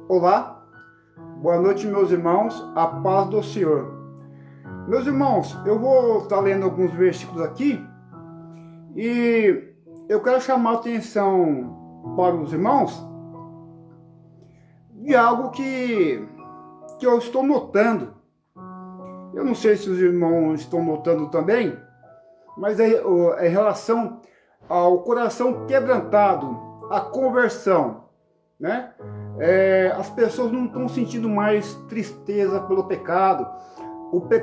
Olá, boa noite, meus irmãos, a paz do Senhor. Meus irmãos, eu vou estar lendo alguns versículos aqui e eu quero chamar a atenção para os irmãos de algo que eu estou notando. Eu não sei se os irmãos estão notando também, mas é em relação ao coração quebrantado, a conversão, né? As pessoas não estão sentindo mais tristeza pelo pecado,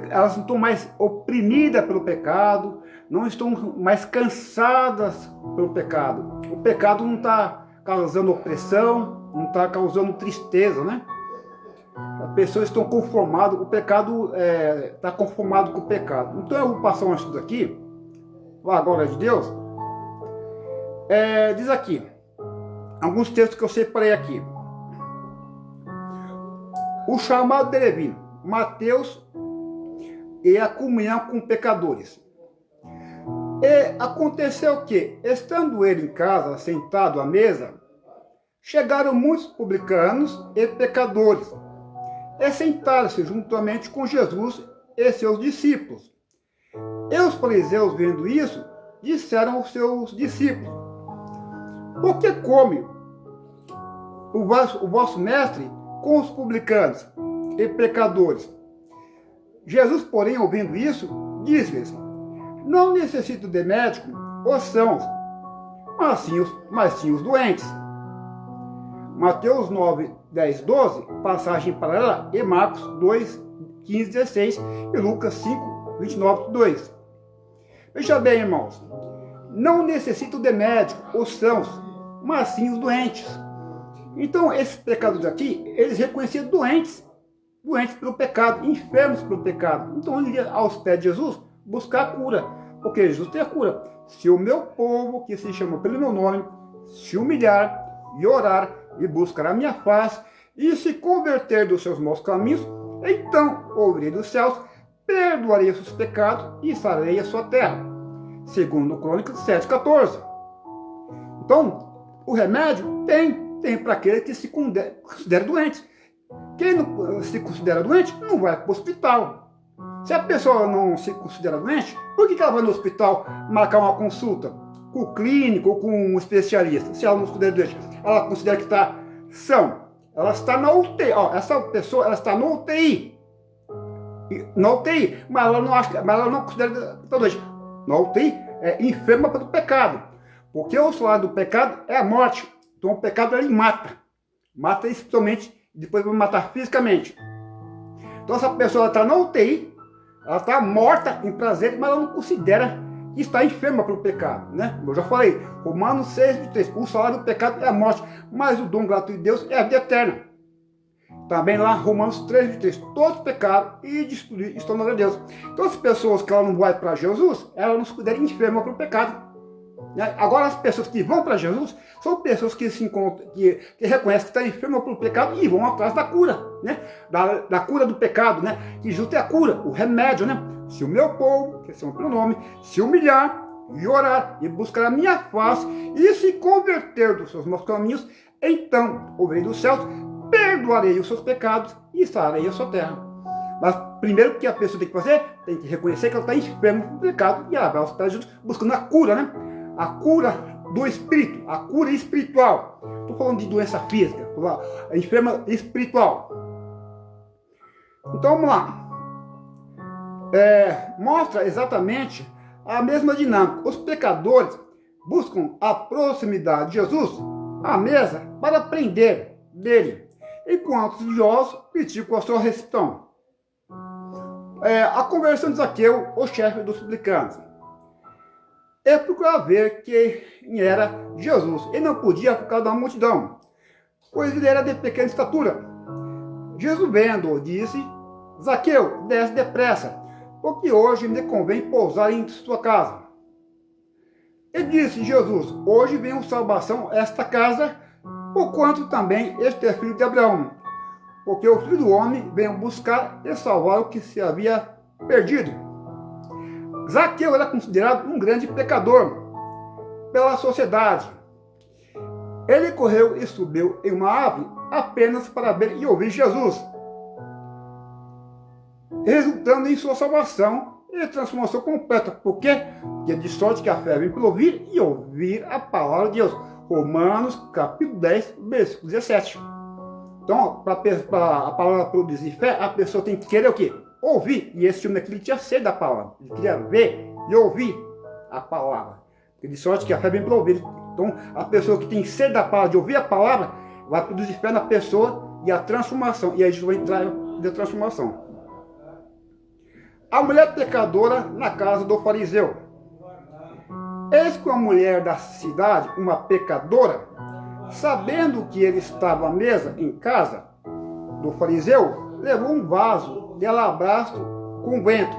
elas não estão mais oprimidas pelo pecado, não estão mais cansadas pelo pecado. O pecado não está causando opressão, não está causando tristeza, né? As pessoas estão conformadas, o pecado está conformado com o pecado. Então eu vou passar um estudo aqui, a glória de Deus. Diz aqui, alguns textos que eu separei aqui. O chamado de Levi, Mateus e a comunhão com pecadores. E aconteceu que, estando ele em casa, sentado à mesa, chegaram muitos publicanos e pecadores, e sentaram-se juntamente com Jesus e seus discípulos. E os fariseus, vendo isso, disseram aos seus discípulos: por que come o vosso mestre com os publicanos e pecadores? Jesus, porém, ouvindo isso, disse-lhes: não necessito de médico os sãos, mas sim os doentes. Mateus 9, 10, 12, passagem paralela, e Marcos 2, 15, 16 e Lucas 5, 29, 2. Veja bem, irmãos, não necessito de médico os sãos, mas sim os doentes. Então, esses pecadores aqui, eles reconheciam doentes pelo pecado, enfermos pelo pecado. Então, ele ia aos pés de Jesus buscar a cura, porque Jesus tem a cura. Se o meu povo, que se chama pelo meu nome, se humilhar e orar e buscar a minha face e se converter dos seus maus caminhos, então ouvirei dos céus, perdoarei os seus pecados e sararei a sua terra. Segundo Crônicas 7,14. Então, o remédio tem para aquele que se considera doente. Quem não se considera doente não vai para o hospital. Se a pessoa não se considera doente, por que ela vai no hospital marcar uma consulta com o clínico ou com um especialista? Se ela não se considera doente, ela considera que está sã. Ela está na UTI. Essa pessoa ela está na UTI. Mas ela não considera que está doente. Na UTI é enferma pelo pecado. Porque o salário do pecado é a morte. Então o pecado ele mata. Mata espiritualmente e depois vai matar fisicamente. Então essa pessoa está na UTI, ela está morta em prazer, mas ela não considera que está enferma pelo pecado, né? Eu já falei, Romanos 6:3, o salário do pecado é a morte, mas o dom gratuito de Deus é a vida eterna. Também lá, Romanos 3:3, todos pecaram e destruíram, estão na glória de Deus. Então as pessoas que ela não vai para Jesus, ela não se considera enferma pelo pecado. Agora as pessoas que vão para Jesus são pessoas que se encontram, que reconhecem que estão enfermas pelo pecado e vão atrás da cura, né? Da cura do pecado, né? Que Jesus é a cura, o remédio, né? Se o meu povo, que é o meu nome, se humilhar e orar e buscar a minha face e se converter dos seus maus caminhos, então ouvirei dos céus, perdoarei os seus pecados e sararei a sua terra. Mas primeiro o que a pessoa tem que fazer, tem que reconhecer que ela está enferma pelo pecado e ela vai aos pés de Jesus buscando a cura, né? A cura do espírito, a cura espiritual. Estou falando de doença física, a enferma espiritual. Então vamos lá. Mostra exatamente a mesma dinâmica. Os pecadores buscam a proximidade de Jesus à mesa para aprender dele, enquanto os religiosos criticam a sua recepção. A conversão de Zaqueu, o chefe dos publicanos. Ele procurava ver quem era Jesus. Ele não podia por causa da multidão, pois ele era de pequena estatura. Jesus vendo, disse: Zaqueu, desce depressa, porque hoje me convém pousar em sua casa. E disse Jesus: hoje veio salvação a esta casa, porquanto também este é filho de Abraão, porque o Filho do Homem veio buscar e salvar o que se havia perdido. Zaqueu era considerado um grande pecador pela sociedade. Ele correu e subiu em uma árvore apenas para ver e ouvir Jesus, resultando em sua salvação e transformação completa. Por quê? Porque de sorte que a fé vem pelo ouvir e ouvir a palavra de Deus. Romanos capítulo 10, versículo 17. Então, para a palavra produzir fé, a pessoa tem que querer o quê? Ouvir. E esse homem aqui ele tinha sede da palavra. Ele queria ver e ouvir a palavra. Porque de sorte que a fé vem pelo ouvir. Então, a pessoa que tem sede da palavra, de ouvir a palavra, vai produzir fé na pessoa e a transformação. E aí a gente vai entrar na transformação. A mulher pecadora na casa do fariseu. Eis que uma mulher da cidade, uma pecadora, sabendo que ele estava à mesa em casa do fariseu, levou um vaso de alabastro com vento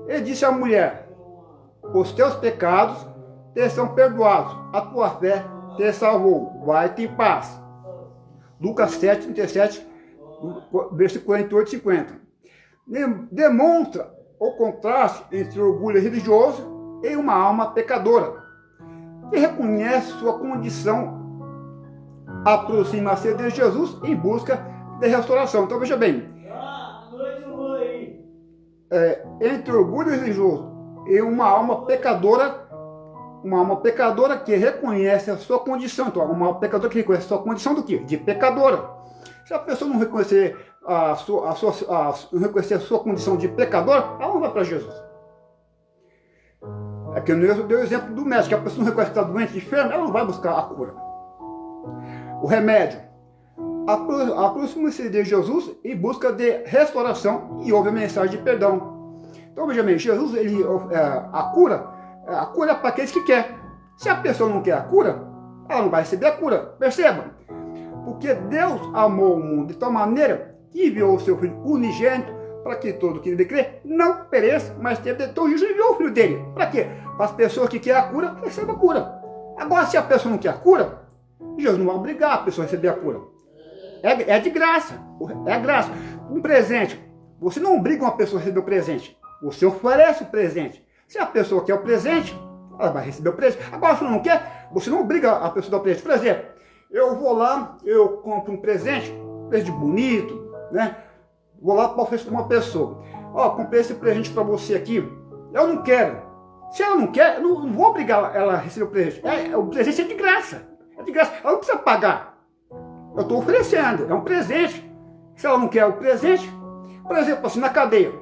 e disse à mulher: os teus pecados te são perdoados, a tua fé te salvou, vai-te em paz. Lucas 7, 37, versículo 48 e 50. Demonstra o contraste entre o orgulho religioso e uma alma pecadora, que reconhece sua condição, aproxima-se de Jesus em busca de restauração. Então veja bem, entre o orgulho religioso e uma alma pecadora que reconhece a sua condição. Então, uma alma pecadora que reconhece a sua condição do quê? De pecadora. Se a pessoa não reconhecer reconhecer a sua condição de pecadora, ela não vai para Jesus. É que eu dei o exemplo do médico, a pessoa não reconhece que está doente, enferma, ela não vai buscar a cura. O remédio. Aproxima-se de Jesus em busca de restauração e ouve a mensagem de perdão. Então veja bem, Jesus, a cura é para aqueles que querem. Se a pessoa não quer a cura, ela não vai receber a cura. Perceba? Porque Deus amou o mundo de tal maneira que enviou o seu Filho unigênito para que todo que lhe crê não pereça, mas tenha vida. Então Jesus enviou o Filho dele. Para quê? Para as pessoas que querem a cura, recebam a cura. Agora, se a pessoa não quer a cura, Jesus não vai obrigar a pessoa a receber a cura. É de graça. É graça. Um presente. Você não obriga uma pessoa a receber o presente. Você oferece o presente. Se a pessoa quer o presente, ela vai receber o presente. Agora, se ela não quer, você não obriga a pessoa a dar o presente. Por exemplo, eu vou lá, eu compro um presente bonito, né? Vou lá para oferecer para uma pessoa. Ó, comprei esse presente para você aqui. Eu não quero. Se ela não quer, eu não vou obrigar ela a receber o presente. O presente é de graça. É de graça. Ela não precisa pagar. Eu estou oferecendo. É um presente. Se ela não quer o presente, por exemplo, assim, na cadeia,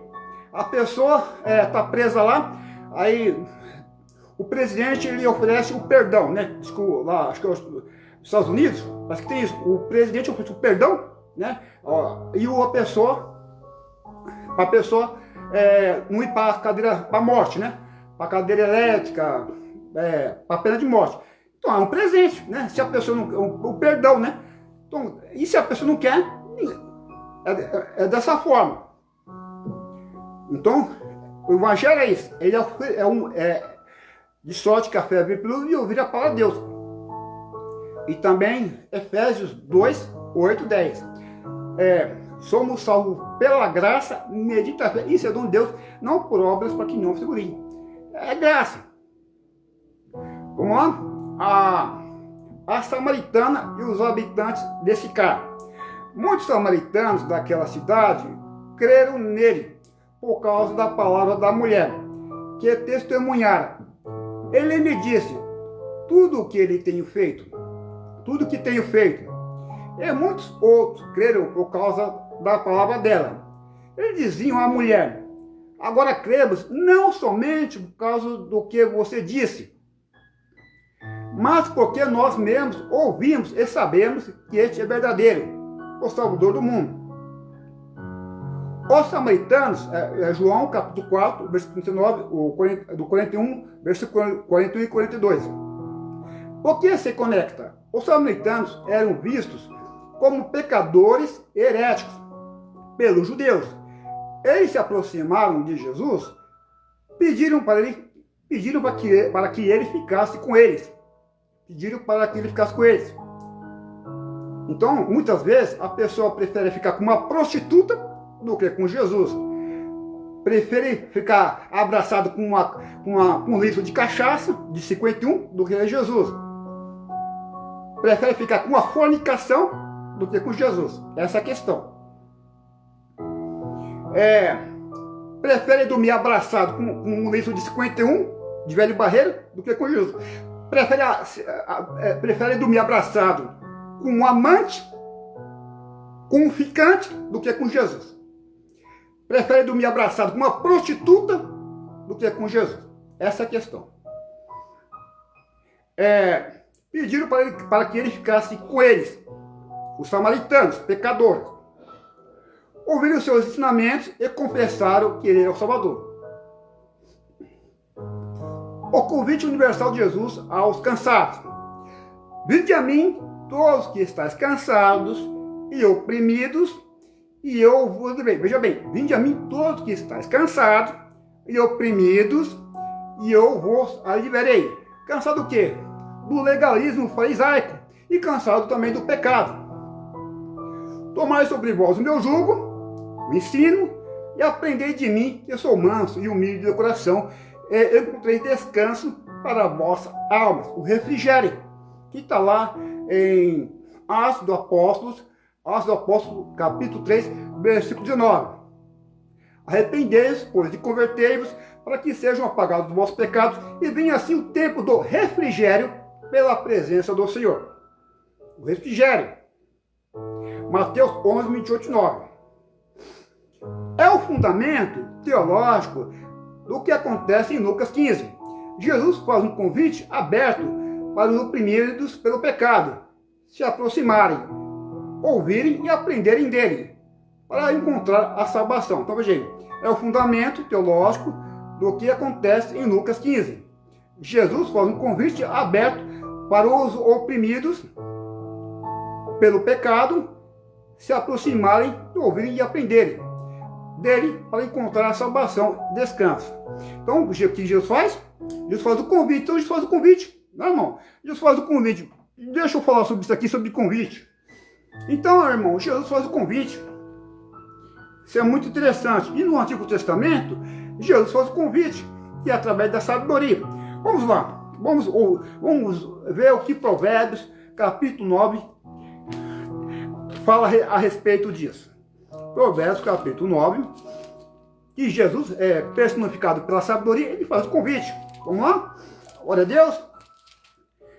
a pessoa está presa lá, aí o presidente ele oferece o perdão, né? Lá, acho que é os Estados Unidos, parece que tem isso. O presidente oferece o perdão, né? E a pessoa não ir para a cadeira, para a morte, né? Para a cadeira elétrica, para a pena de morte. Então é um presente, né? Se a pessoa não, o perdão, né? Então, e se a pessoa não quer, é dessa forma. Então, o evangelho é isso. Ele de sorte que a fé vem pelo ouvir a palavra de Deus. E também Efésios 2, 8, 10. Somos salvos pela graça, mediante a fé. Isso é dom de Deus, não por obras para que não se glorie. É graça. Vamos lá? A samaritana e os habitantes de Sicar. Muitos samaritanos daquela cidade creram nele por causa da palavra da mulher, que testemunhara. Ele me disse tudo o que ele tenho feito, tudo que tenho feito. E muitos outros creram por causa da palavra dela. Eles diziam à mulher: agora cremos não somente por causa do que você disse, mas porque nós mesmos ouvimos e sabemos que este é verdadeiro, o Salvador do mundo. Os samaritanos, João capítulo 4, versículo 39, do 41, versículo 41 e 42. Por que se conecta? Os samaritanos eram vistos como pecadores heréticos pelos judeus. Eles se aproximaram de Jesus, pediram para que ele ficasse com eles. Pediram para que ele ficasse com eles. Então, muitas vezes, a pessoa prefere ficar com uma prostituta do que com Jesus. Prefere ficar abraçado com um litro de cachaça de 51 do que Jesus. prefere ficar com a fornicação do que com Jesus. Essa é a questão. Prefere dormir abraçado com um lenço de 51 de velho barreiro do que com Jesus. Prefere dormir abraçado com um amante, com um ficante, do que com Jesus. Prefere dormir abraçado com uma prostituta do que com Jesus. Essa é a questão. Pediram para que ele ficasse com eles, os samaritanos, pecadores. Ouviram os seus ensinamentos e confessaram que ele é o Salvador. O convite universal de Jesus aos cansados. Vinde a mim, todos que estáis cansados e oprimidos, e eu vos liberei. Veja bem, vinde a mim, todos que estáis cansados e oprimidos, e eu vos liberei. Cansado do quê? Do legalismo farisaico e cansado também do pecado. Tomai sobre vós o meu jugo, o ensino, e aprendei de mim, que eu sou manso e humilde de coração. Eu encontrei descanso para a vossa alma, o refrigério, que está lá em Atos dos Apóstolos, capítulo 3, versículo 19. Arrependei-vos, pois, e convertei-vos, para que sejam apagados os vossos pecados, e venha assim o tempo do refrigério pela presença do Senhor. O refrigério. Mateus 11, 28, 9. É o fundamento teológico do que acontece em Lucas 15. Jesus faz um convite aberto para os oprimidos pelo pecado se aproximarem, ouvirem e aprenderem dele, para encontrar a salvação. Então, veja aí, é o fundamento teológico do que acontece em Lucas 15. Jesus faz um convite aberto para os oprimidos pelo pecado se aproximarem, ouvirem e aprenderem dele, para encontrar a salvação e descanso. Então, o que Jesus faz? Jesus faz o convite. Então, Jesus faz o convite. Não, irmão? Jesus faz o convite. Deixa eu falar sobre isso aqui, sobre convite. Então, irmão, Jesus faz o convite. Isso é muito interessante. E no Antigo Testamento, Jesus faz o convite, que é através da sabedoria. Vamos lá. Vamos ver o que Provérbios, capítulo 9, fala a respeito disso. Provérbios, capítulo 9, que Jesus é personificado pela sabedoria, ele faz o convite. Vamos lá? Glória a Deus.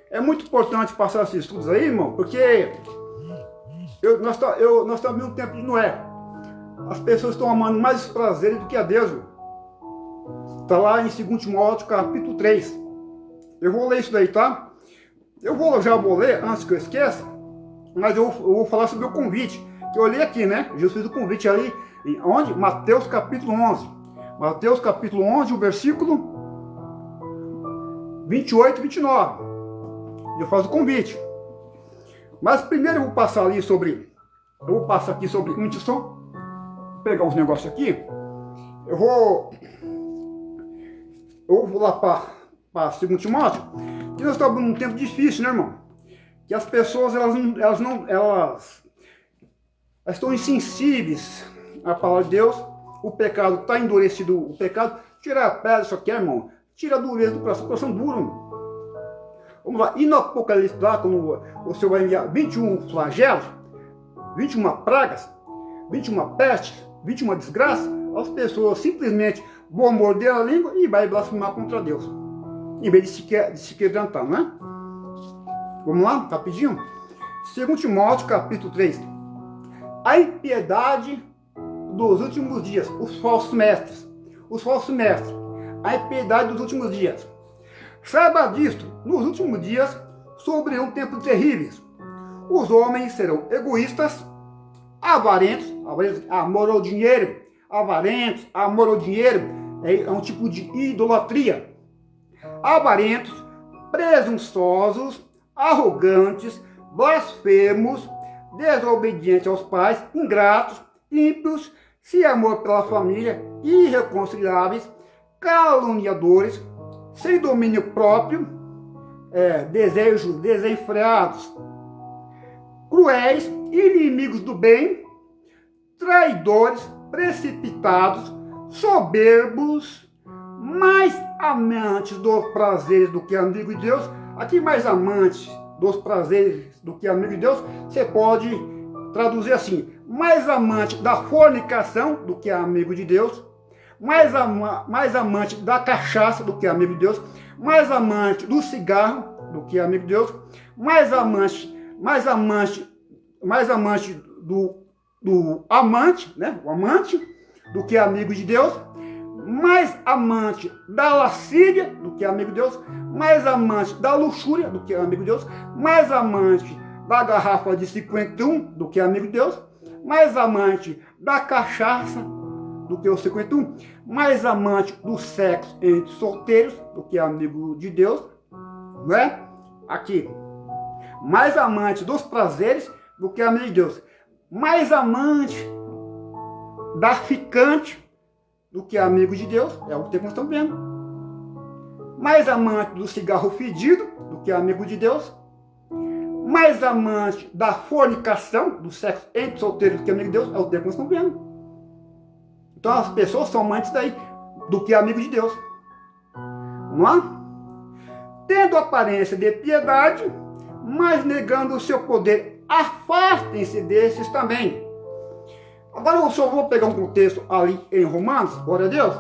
É muito importante passar esses estudos aí, irmão, porque nós estamos no tempo de Noé. As pessoas estão amando mais os prazeres do que a Deus. Está lá em 2 Timóteo, capítulo 3. Eu vou ler isso daí, tá? Já vou ler, antes que eu esqueça, mas eu vou falar sobre o convite. Que eu olhei aqui, né? Jesus fez o convite ali, onde? Mateus capítulo 11. Mateus capítulo 11, o versículo 28 e 29. Eu faço o convite. Mas primeiro eu vou passar ali sobre... Eu vou passar aqui sobre... Vou pegar uns negócios aqui. Eu vou lá para 2 Timóteo. Que nós estamos num tempo difícil, né, irmão? Que as pessoas, elas estão insensíveis à palavra de Deus. O pecado está endurecido. O pecado tira a pedra, só que, irmão, tira a dureza do coração duro, irmão. Vamos lá. E no Apocalipse, lá, quando o Senhor vai enviar 21 flagelos, 21 pragas, 21 pestes, 21 desgraças, as pessoas simplesmente vão morder a língua e vai blasfemar contra Deus, em vez de se quebrantar, não é? Vamos lá, rapidinho? 2 Timóteo, capítulo 3. A impiedade dos últimos dias, os falsos mestres. A impiedade dos últimos dias. Saiba disto, nos últimos dias sobrevirão tempos terríveis. Os homens serão egoístas, avarentos, amor ao dinheiro. Avarentos, amor ao dinheiro é um tipo de idolatria. Avarentos, presunçosos, arrogantes, blasfemos, desobedientes aos pais, ingratos, ímpios, sem amor pela família, irreconciliáveis, caluniadores, sem domínio próprio, desejos desenfreados, cruéis, inimigos do bem, traidores, precipitados, soberbos, mais amantes dos prazeres do que amigos de Deus. Aqui mais amantes dos prazeres do que amigo de Deus, você pode traduzir assim: mais amante da fornicação do que amigo de Deus, mais amante da cachaça do que amigo de Deus, mais amante do cigarro do que amigo de Deus, mais amante do amante, né? O amante do que amigo de Deus, mais amante da lascívia do que amigo de Deus, mais amante da luxúria do que amigo de Deus, mais amante da garrafa de 51 do que amigo de Deus, mais amante da cachaça do que o 51, mais amante do sexo entre solteiros do que amigo de Deus, não é? Aqui, mais amante dos prazeres do que amigo de Deus, mais amante da ficante do que amigo de Deus, é o que nós estamos vendo, mais amante do cigarro fedido do que amigo de Deus, mais amante da fornicação, do sexo entre solteiros do que amigo de Deus, é o que nós estamos vendo. Então as pessoas são amantes daí do que amigo de Deus, não é? Tendo aparência de piedade, mas negando o seu poder, afastem-se desses também. Agora eu só vou pegar um contexto ali em Romanos, glória a Deus.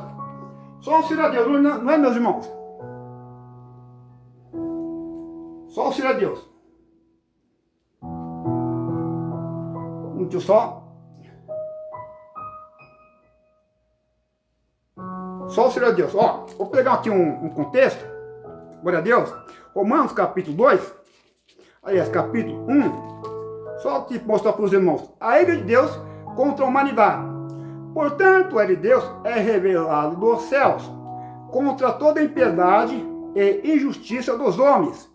Só auxílio a Deus, não é, meus irmãos? Só auxílio a Deus. Muito só. Só auxílio a Deus. Ó, vou pegar aqui um contexto, glória a Deus. Romanos capítulo 2, aliás, capítulo 1. Só que mostrar para os irmãos. A ira de Deus contra a humanidade. Portanto, a ira de Deus é revelado dos céus contra toda impiedade e injustiça dos homens,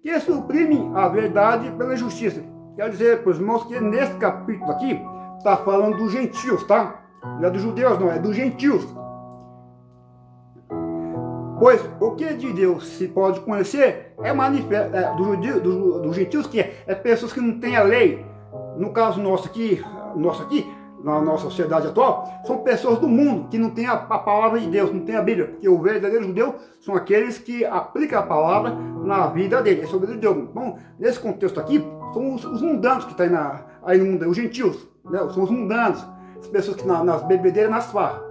que suprimem a verdade pela injustiça. Quer dizer para os irmãos que nesse capítulo aqui está falando dos gentios, tá? Não é dos judeus, não, é dos gentios. Pois o que de Deus se pode conhecer é manifesto dos gentios, que é pessoas que não têm a lei. No caso nosso aqui, na nossa sociedade atual, são pessoas do mundo que não têm a palavra de Deus, não têm a Bíblia, porque o verdadeiro judeu são aqueles que aplicam a palavra na vida dele, é sobre Deus. Então, nesse contexto aqui, são os mundanos que estão aí no mundo, os gentios, né? São os mundanos, as pessoas que nas bebedeiras, nas farras.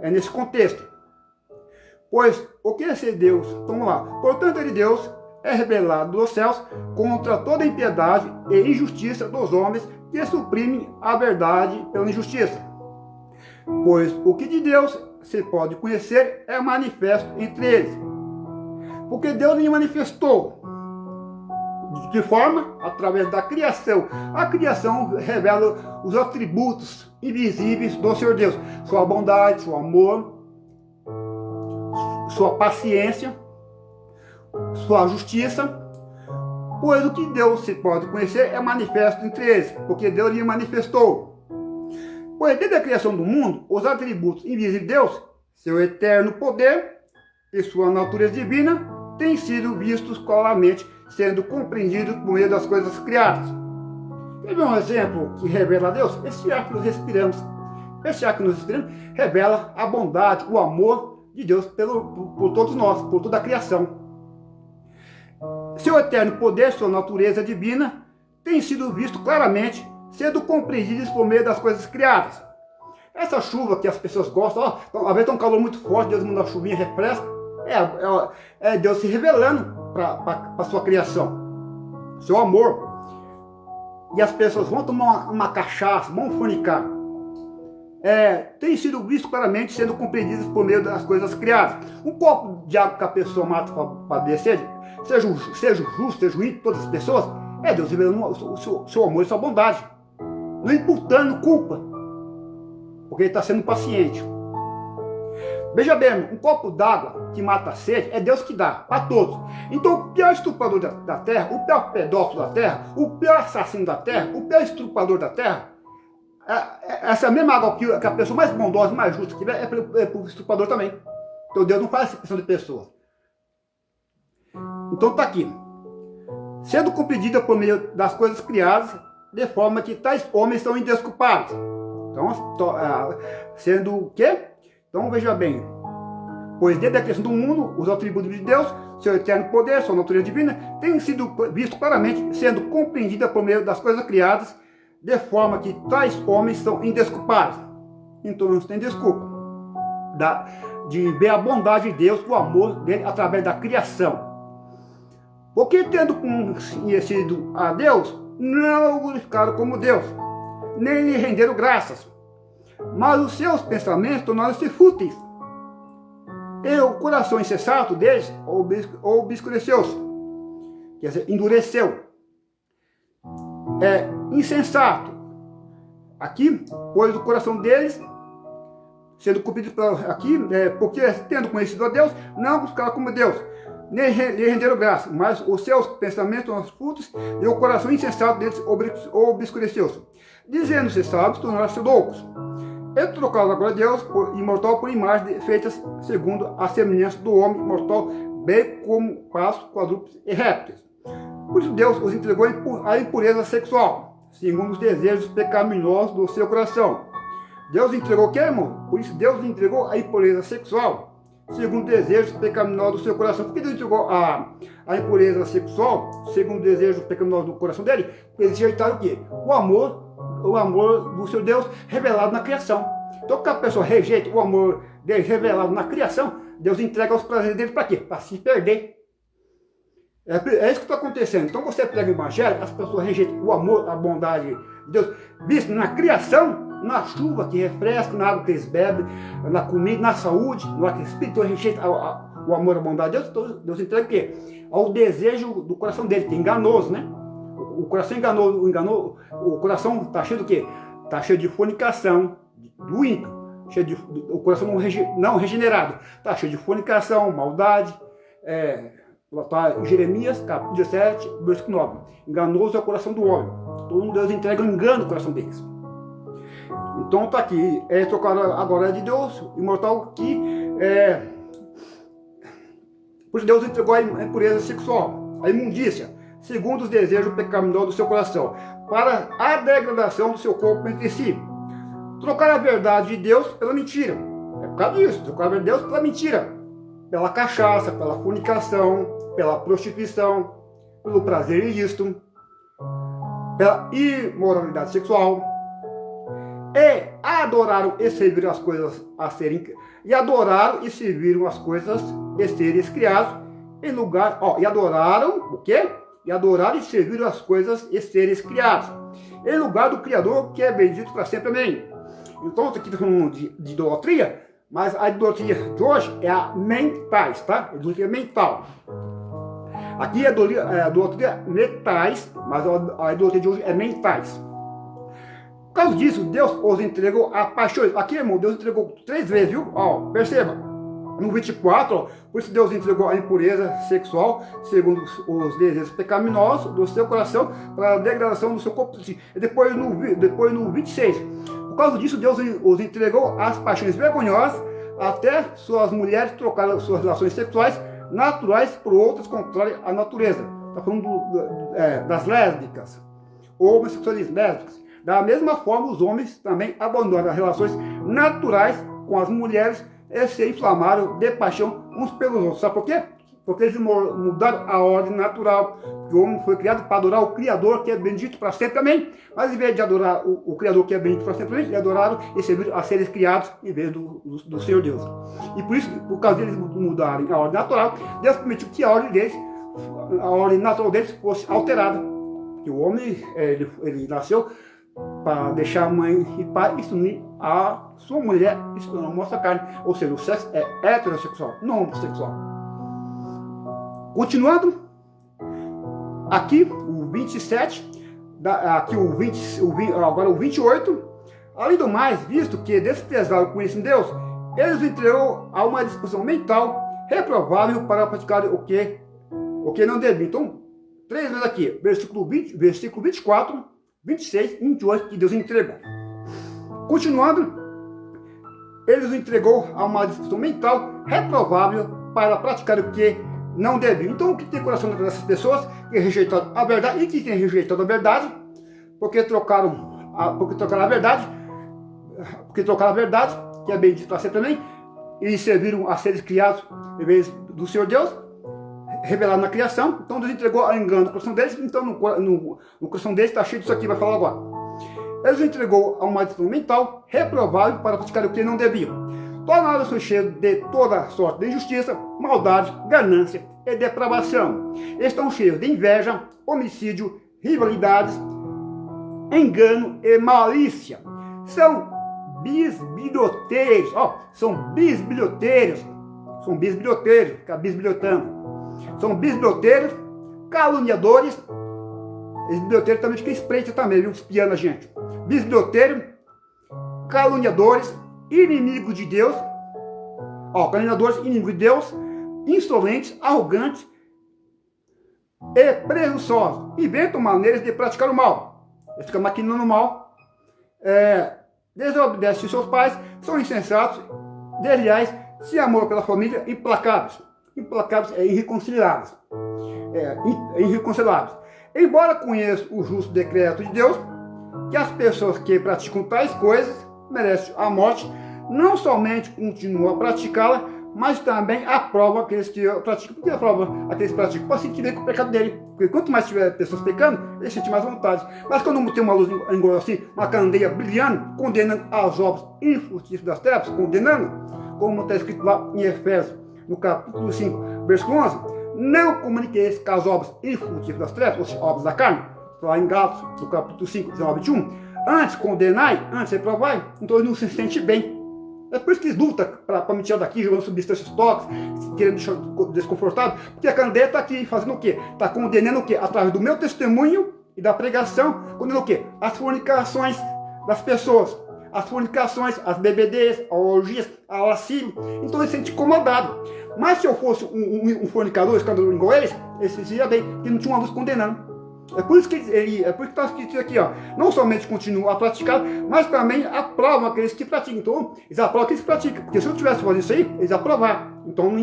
É nesse contexto. Pois o que é ser Deus? Vamos lá. Portanto, ele Deus é revelado dos céus contra toda impiedade e injustiça dos homens que suprimem a verdade pela injustiça. Pois o que de Deus se pode conhecer é manifesto entre eles. Porque Deus lhe manifestou. De que forma? Através da criação. A criação revela os atributos invisíveis do Senhor Deus. Sua bondade, seu amor, sua paciência, sua justiça. Pois o que Deus se pode conhecer é manifesto entre eles, porque Deus lhe manifestou. Pois desde a criação do mundo, os atributos invisíveis de Deus, seu eterno poder e sua natureza divina, têm sido vistos claramente, sendo compreendidos por meio das coisas criadas. Quer ver um exemplo que revela a Deus? Esse ar que nós respiramos. Esse ar que nós respiramos revela a bondade, o amor de Deus por todos nós, por toda a criação. Seu eterno poder, sua natureza divina, tem sido visto claramente, sendo compreendidos por meio das coisas criadas. Essa chuva que as pessoas gostam, às vezes está um calor muito forte, Deus manda uma chuvinha, refresca, é Deus se revelando para a sua criação, seu amor. E as pessoas vão tomar uma cachaça, vão fornicar. Tem sido visto claramente, sendo compreendidos por meio das coisas criadas. Um copo de água que a pessoa mata para descer, seja justo, seja ruim, todas as pessoas, é Deus revelando o seu amor e sua bondade, não imputando culpa, porque ele está sendo paciente. Veja bem, um copo d'água que mata a sede é Deus que dá, para todos. Então o pior estuprador da terra, o pior pedófilo da terra, o pior assassino da terra, o pior estuprador da terra, essa mesma água que a pessoa mais bondosa, mais justa que tiver, é para o estuprador também. Então Deus não faz acepção de pessoas. Então está aqui. Sendo compreendida por meio das coisas criadas, de forma que tais homens são indesculpáveis. Então, sendo o quê? Então veja bem. pois desde a criação do mundo, os atributos de Deus, seu eterno poder, sua natureza divina, têm sido vistos claramente, sendo compreendida por meio das coisas criadas, de forma que tais homens são indesculpáveis. Então não tem desculpa de ver a bondade de Deus, o amor dele através da criação. Porque tendo conhecido a Deus, não o glorificaram como Deus, nem lhe renderam graças, mas os seus pensamentos tornaram-se fúteis, e o coração insensato deles obscureceu-se, quer dizer, endureceu. Insensato, aqui, pois o coração deles, sendo cumprido aqui, porque tendo conhecido a Deus, não buscaram como Deus, nem lhe renderam graça, mas os seus pensamentos tornaram-se fúteis, e o coração insensato deles obscureceu-se. Dizendo-se sábios, tornaram-se loucos. E trocaram agora Deus imortal por imagens feitas segundo a semelhança do homem mortal, bem como passos, quadrúpedes e répteis. Por isso Deus os entregou à impureza sexual, segundo os desejos pecaminosos do seu coração. Deus entregou o que, irmão? Por isso Deus entregou a impureza sexual, segundo os desejos pecaminosos do seu coração. Por que Deus entregou a impureza sexual, segundo os desejos pecaminosos do coração dele? Porque eles rejeitaram o quê? O amor do seu Deus revelado na criação. Então, quando a pessoa rejeita o amor dele revelado na criação, Deus entrega os prazeres dele para quê? Para se perder. É isso que está acontecendo. Então, você prega o evangelho, as pessoas rejeitam o amor, a bondade de Deus, visto na criação, na chuva que refresca, na água que eles bebem, na comida, na saúde, no ar que espírito rejeita o amor, a bondade de Deus. Então, Deus entrega o quê? Ao desejo do coração dele, que é enganoso, né? O coração enganou, o coração está cheio do quê? Está cheio de fornicação, do ímpio, o coração não regenerado, está cheio de fornicação, maldade. Está Jeremias, capítulo 17, versículo 9. Enganoso é o coração do homem. Todo Deus entrega o engano no coração deles. Então está aqui, trocaram a glória de Deus, imortal, que por isso Deus entregou a impureza sexual, a imundícia, segundo os desejos pecaminosos do seu coração, para a degradação do seu corpo entre si. Trocar a verdade de Deus pela mentira. É por causa disso, trocar a verdade de Deus pela mentira. Pela cachaça, pela fornicação, pela prostituição, pelo prazer ilícito, pela imoralidade sexual. E adoraram e serviram as coisas a serem... E adoraram e serviram as coisas e seres criados em lugar... e adoraram o quê? E adoraram e serviram as coisas e seres criados em lugar do Criador, que é bendito para sempre. Amém. Então, aqui está falando de idolatria, mas a idolatria de hoje é a mentais, tá? A idolatria mental. Aqui é a idolatria metais, mas a idolatria de hoje é mentais. Por causa disso, Deus os entregou a paixões. Aqui, irmão, Deus entregou 3 vezes, viu? Perceba. No 24, por isso Deus entregou a impureza sexual, segundo os desejos pecaminosos do seu coração, para a degradação do seu corpo. E depois no 26, por causa disso, Deus os entregou às paixões vergonhosas, até suas mulheres trocaram suas relações sexuais naturais por outras contrárias à natureza. Está falando das lésbicas, homossexualismo, lésbicas. Da mesma forma, os homens também abandonaram as relações naturais com as mulheres e se inflamaram de paixão uns pelos outros. Sabe por quê? Porque eles mudaram a ordem natural. O homem foi criado para adorar o Criador, que é bendito para sempre também. Mas em vez de adorar o Criador, que é bendito para sempre também, eles adoraram e serviram a seres criados em vez do Senhor Deus. E por isso, por causa deles mudarem a ordem natural, Deus permitiu que a ordem natural deles fosse alterada. Que o homem, ele nasceu para deixar a mãe e pai e se unir a sua mulher e se tornar uma carne. Ou seja, o sexo é heterossexual, não homossexual. Continuando, aqui o 27, aqui agora o 28. Além do mais, visto que desprezaram o conhecimento de Deus, eles os entregou a uma disposição mental reprovável para praticar o que não devia. Então, 3 vezes aqui, versículo 24, 26 e 28, que Deus entregou. Continuando, ele os entregou a uma disposição mental reprovável para praticar o que não deviam. Então, o que tem coração dessas pessoas que rejeitaram a verdade e que tem rejeitado a verdade, porque trocaram a verdade, que é bendito para sempre também, e serviram a seres criados em vez do Senhor Deus, revelado na criação. Então Deus entregou ao engano no coração deles. Então no coração deles está cheio disso aqui, vai falar agora. Eles entregou a uma disciplina mental reprovável para praticar o que não deviam. Tornaram-se cheios de toda sorte de injustiça, maldade, ganância e depravação. Estão cheios de inveja, homicídio, rivalidades, engano e malícia. São bisbilhoteiros, são bisbilhoteiros, fica bisbilhotando. São bisbilhoteiros, caluniadores. Bisbilhoteiro também fica espreita também, viu? Espiando a gente. Bisbilhoteiro, caluniadores, inimigos de Deus. Caluniadores, inimigos de Deus, insolentes, arrogantes e presunçosos. Inventam maneiras de praticar o mal. Eles ficam maquinando o mal. Desobedecem seus pais, são insensatos, desleais, sem amor pela família, implacáveis. Implacáveis é irreconciliáveis. Irreconciliáveis. Embora conheça o justo decreto de Deus, que as pessoas que praticam tais coisas merecem a morte, não somente continuam a praticá-la, mas também aprova aqueles que praticam. Por que aprova aqueles que praticam? Para sentir bem com o pecado dele. Porque quanto mais tiver pessoas pecando, ele sente mais vontade. Mas quando tem uma luz igual assim, uma candeia brilhando, condenando as obras infrutíferas das trevas, condenando, como está escrito lá em Efésios, no capítulo 5, versículo 11, não comuniqueis com as obras infrutíferas das trevas, ou seja, obras da carne, lá em Gálatas, no capítulo 5, 19 e 21, antes condenai, antes reprovai, então ele não se sente bem. É por isso que eles lutam para me tirar daqui, jogando substâncias tóxicas, querendo deixar desconfortável, porque a candeia está aqui fazendo o quê? Está condenando o quê? Através do meu testemunho e da pregação, condenando o quê? As fornicações das pessoas, as fornicações, as bebedeiras, as orgias, a lascívia. Então ele se sente incomodado. Mas se eu fosse um fornicador, escândalo igual eles, ele se sentia bem, porque não tinha uma luz condenando. É por isso que está escrito aqui, não somente continua a praticar, mas também aprovam aqueles que praticam. Então, eles aprovam aqueles que praticam, porque se eu tivesse fazendo isso aí, eles aprovaram. Então não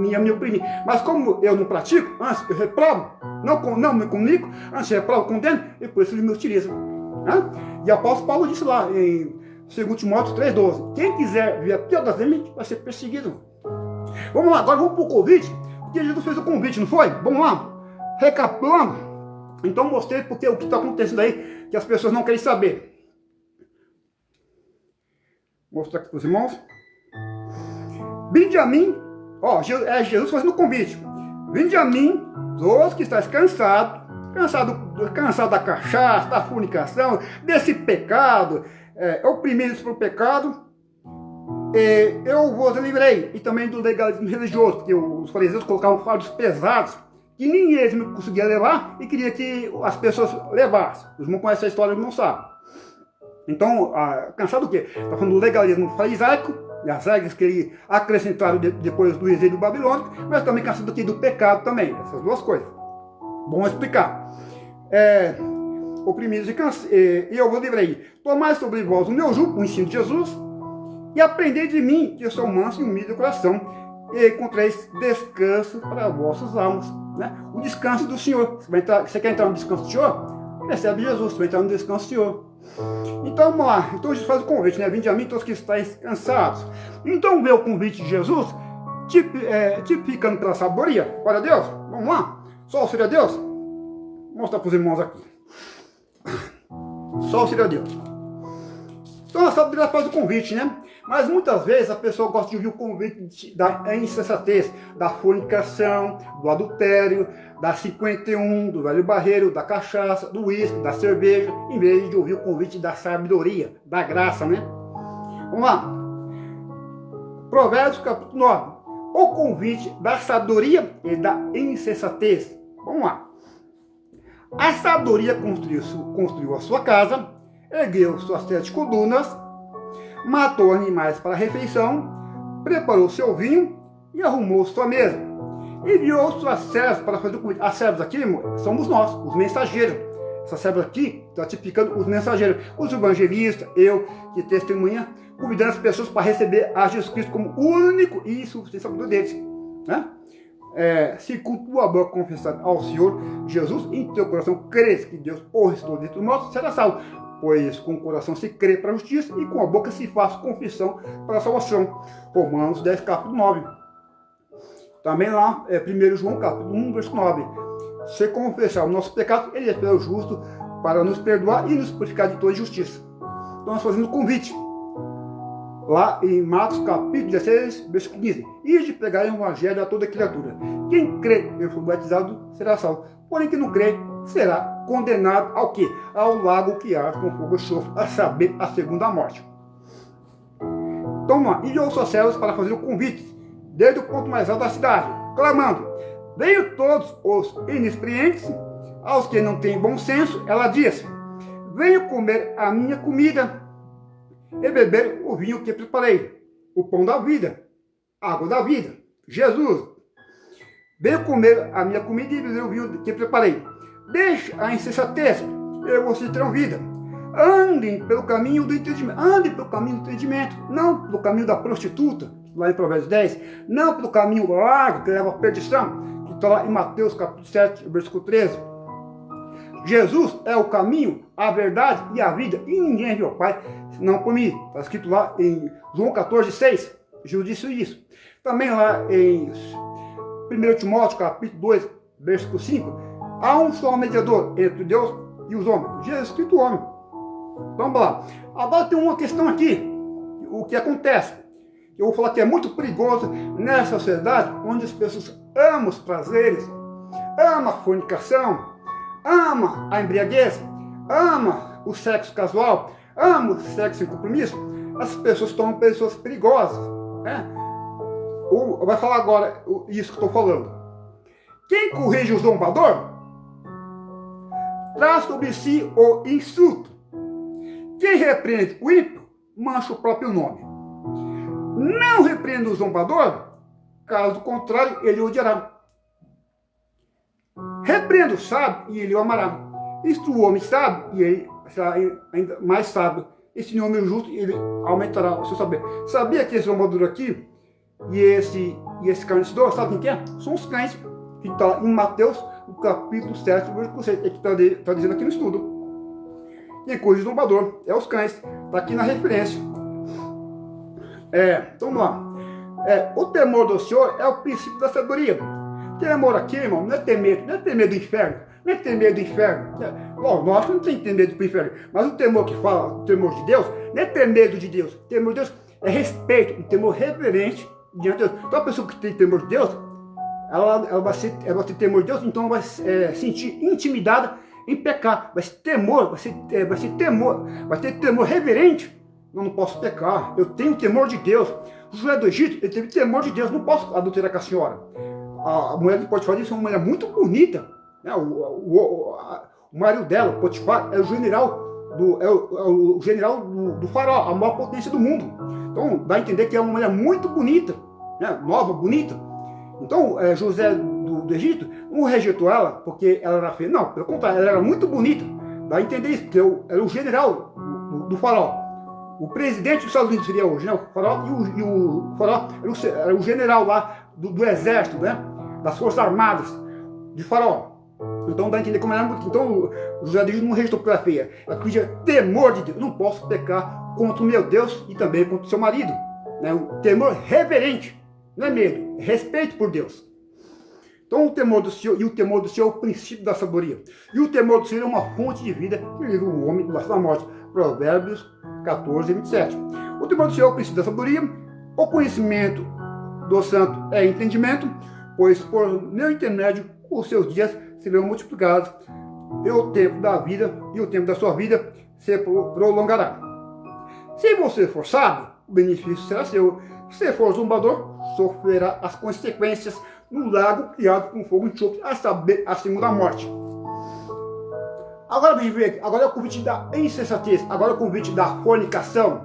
ia me oprimir. Mas como eu não pratico, antes eu reprovo, não me comunico, antes eu reprovo, condeno, e por isso eles me utilizam. E o apóstolo Paulo disse lá, em 2 Timóteo 3,12, quem quiser vir a pior das vezes, vai ser perseguido. Vamos lá, agora vamos para o convite, porque Jesus fez o convite, não foi? Vamos lá, recapitulando. Então mostrei porque o que está acontecendo aí, que as pessoas não querem saber. Vou mostrar aqui para os irmãos. Vinde a mim, Jesus fazendo o convite. Vinde a mim, todos que estáis cansados da cachaça, da fornicação, desse pecado, oprimidos pelo pecado, eu vos livrei. E também do legalismo religioso, porque os fariseus colocavam fardos pesados, que nem eles conseguiam levar e queria que as pessoas levassem. Os irmãos conhecem a história, não sabem. Então, cansado do quê? Está falando do legalismo farisaico, e as regras que ele acrescentaram depois do exílio babilônico, mas também cansado do pecado também. Essas duas coisas. Vamos explicar. Oprimidos e eu vos livrei. Tomai sobre vós o meu jugo, o ensino de Jesus, e aprendei de mim, que eu sou manso e humilde de coração, e encontreis descanso para vossos almas. Né? O descanso do Senhor. Você quer entrar no descanso do Senhor? Recebe Jesus, você vai entrar no descanso do Senhor. Então vamos lá. Então Jesus faz o convite, né? Vinde a mim todos que estáis cansados. Então vê o convite de Jesus, tipificando pela sabedoria. Glória a Deus. Vamos lá. Só auxílio a Deus. Vou mostrar para os irmãos aqui. Só auxílio a Deus. Então a sabedoria faz o convite, né? Mas muitas vezes a pessoa gosta de ouvir o convite da insensatez, da fornicação, do adultério, da 51, do velho barreiro, da cachaça, do uísque, da cerveja, em vez de ouvir o convite da sabedoria, da graça, né? Vamos lá. Provérbios capítulo 9. O convite da sabedoria e da insensatez. Vamos lá. A sabedoria construiu a sua casa, ergueu suas 7 colunas, matou animais para a refeição, preparou seu vinho e arrumou sua mesa. Enviou suas servas para fazer o convite. As servas aqui, irmão, somos nós, os mensageiros. Essas servas aqui estão tipificando os mensageiros, os evangelistas, eu, que testemunha, convidando as pessoas para receber a Jesus Cristo como o único e suficiente Salvador deles. Né? Se com tua boca confessar ao Senhor Jesus, em teu coração creres que Deus o ressuscitou dentre os mortos, será salvo. pois com o coração se crê para a justiça e com a boca se faz confissão para a salvação. Romanos 10, capítulo 9. Também lá, 1 João, capítulo 1, verso 9. Se confessar o nosso pecado, ele é fiel e justo para nos perdoar e nos purificar de toda injustiça. Então nós fazemos o convite. Lá em Marcos capítulo 16, versículo 15. E de pregar o evangelho a toda criatura. Quem crê e for batizado será salvo. Porém, quem não crê será condenado ao quê? Ao lago que arde com fogo e enxofre, a saber, a segunda morte. Então, e os seus céus para fazer o convite, desde o ponto mais alto da cidade, clamando: venham todos os inexperientes, aos que não têm bom senso, ela disse: venham comer a minha comida e beber o vinho que preparei, o pão da vida, água da vida, Jesus. Venham comer a minha comida e beber o vinho que preparei. Deixe a insensatez, e vocês terão vida. Andem pelo caminho do entendimento. Andem pelo caminho do entendimento, não pelo caminho da prostituta, lá em Provérbios 10. Não pelo caminho largo que leva à perdição, que está lá em Mateus capítulo 7, versículo 13. Jesus é o caminho, a verdade e a vida, e ninguém viu o Pai senão por mim. Está escrito lá em João 14, 6. Jesus disse isso. Também lá em 1 Timóteo capítulo 2, versículo 5. Há um só mediador entre Deus e os homens, Jesus Cristo, o homem. Vamos lá. Agora tem uma questão aqui. O que acontece? Eu vou falar que é muito perigoso nessa sociedade onde as pessoas amam os prazeres, amam a fornicação, amam a embriaguez, amam o sexo casual, amam o sexo sem compromisso. As pessoas são pessoas perigosas, né? Vai falar agora isso que estou falando. Quem corrige o zombador traz sobre si o insulto. Quem repreende o ímpio mancha o próprio nome. Não repreenda o zombador, caso contrário, ele o odiará. Repreenda o sábio e ele o amará. Isto o homem sábio e ele será ainda mais sábio. Esse homem justo, ele aumentará o seu saber. Sabia que esse zombador aqui e esse carnecedor, sabe quem é? São os cães, que está em Mateus, no capítulo 7, versículo 6, que está dizendo aqui no estudo. Quem corrige o zombador é os cães, está aqui na referência. Então vamos lá. O temor do Senhor é o princípio da sabedoria. Temor aqui, irmão, não é ter medo do inferno, não é ter medo do inferno. Nós não tem que ter medo do inferno, mas o temor que fala, o temor de Deus, não é ter medo de Deus. O temor de Deus é respeito, um temor reverente diante de Deus. Então a pessoa que tem temor de Deus, ela vai ter temor de Deus, então vai sentir intimidada em pecar. Vai ter temor reverente. Eu não posso pecar, eu tenho temor de Deus. O José do Egito, ele teve temor de Deus, não posso adulterar com a senhora. A mulher de Potifar disse, é uma mulher muito bonita, né? O marido dela, Potifar, é o general do faraó, a maior potência do mundo. Então dá a entender que é uma mulher muito bonita, né? Nova, bonita. Então José do Egito não rejeitou ela porque ela era feia, não, pelo contrário, ela era muito bonita. Dá a entender isso, porque era o general do faraó. O presidente dos Estados Unidos seria o general faraó, e o faraó era o general lá do exército, né? Das forças armadas de faraó. Então dá a entender como ela era muito. Então o José do Egito não rejeitou porque ela era feia. Ela pedia temor de Deus. Eu não posso pecar contra o meu Deus e também contra o seu marido, né? O temor reverente, não é medo, é respeito por Deus. Então o temor do Senhor, e o temor do Senhor é o princípio da sabedoria. E o temor do Senhor é uma fonte de vida que livra o homem do laço da morte. Provérbios 14, 27. O temor do Senhor é o princípio da sabedoria. O conhecimento do santo é entendimento, pois por meu intermédio os seus dias serão multiplicados, e o tempo da vida e o tempo da sua vida se prolongará. Se você for sábio, o benefício será seu. Se for zombador, sofrerá as consequências no lago criado com fogo e enxofre, a saber, a segunda morte. Agora vem ver, agora é o convite da insensatez, agora é o convite da fornicação,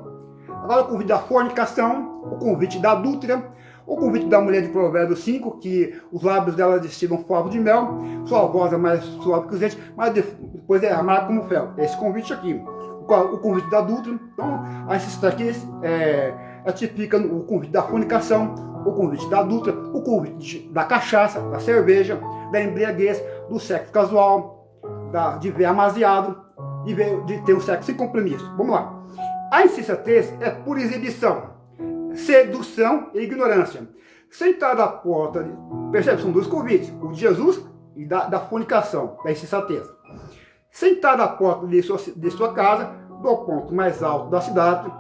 agora é o convite da fornicação, o convite da adúltera, o convite da mulher de Provérbios 5, que os lábios dela destilam favo de mel, sua voz é mais suave que os dentes, mas depois é amarga como fel. Esse convite aqui. O convite da adúltera, então, a insensatez tipifica o convite da fornicação, o convite da adúltera, o convite da cachaça, da cerveja, da embriaguez, do sexo casual, de ver amaziado de ter um sexo sem compromisso. Vamos lá. A insensatez é por exibição, sedução e ignorância. Sentado à porta, percebe? São dois convites, o de Jesus e da fornicação, da insensatez. Sentado à porta de sua casa, do ponto mais alto da cidade,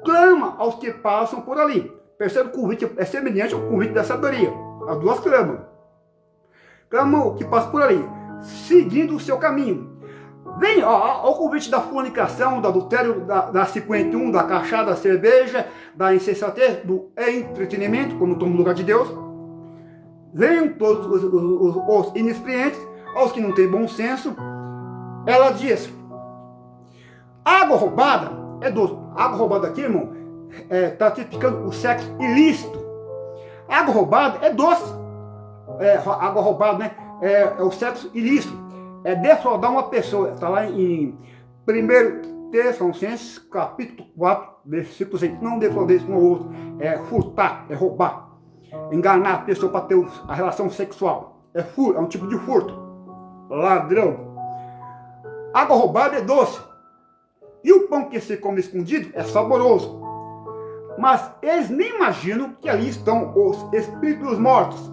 clama aos que passam por ali. Percebe que o convite é semelhante ao convite da sabedoria. As duas clamam. Clamam o que passa por ali, seguindo o seu caminho. Vem ao convite da fornicação, do adultério, da 51, da cachaça, da cerveja, da insensatez, do entretenimento, quando toma o lugar de Deus. Venham todos os inexperientes, aos que não têm bom senso. Ela diz: água roubada é doce. Água roubada aqui, irmão, está tipificando o sexo ilícito. Água roubada é doce. Água roubada, né? É o sexo ilícito. É defraudar uma pessoa. Está lá em 1 Tessalonicenses, capítulo 4, versículo 6. Não defraudar um ou outro. É furtar, é roubar. Enganar a pessoa para ter a relação sexual. É um tipo de furto. Ladrão. Água roubada é doce. E o pão que se come escondido é saboroso. Mas eles nem imaginam que ali estão os espíritos mortos,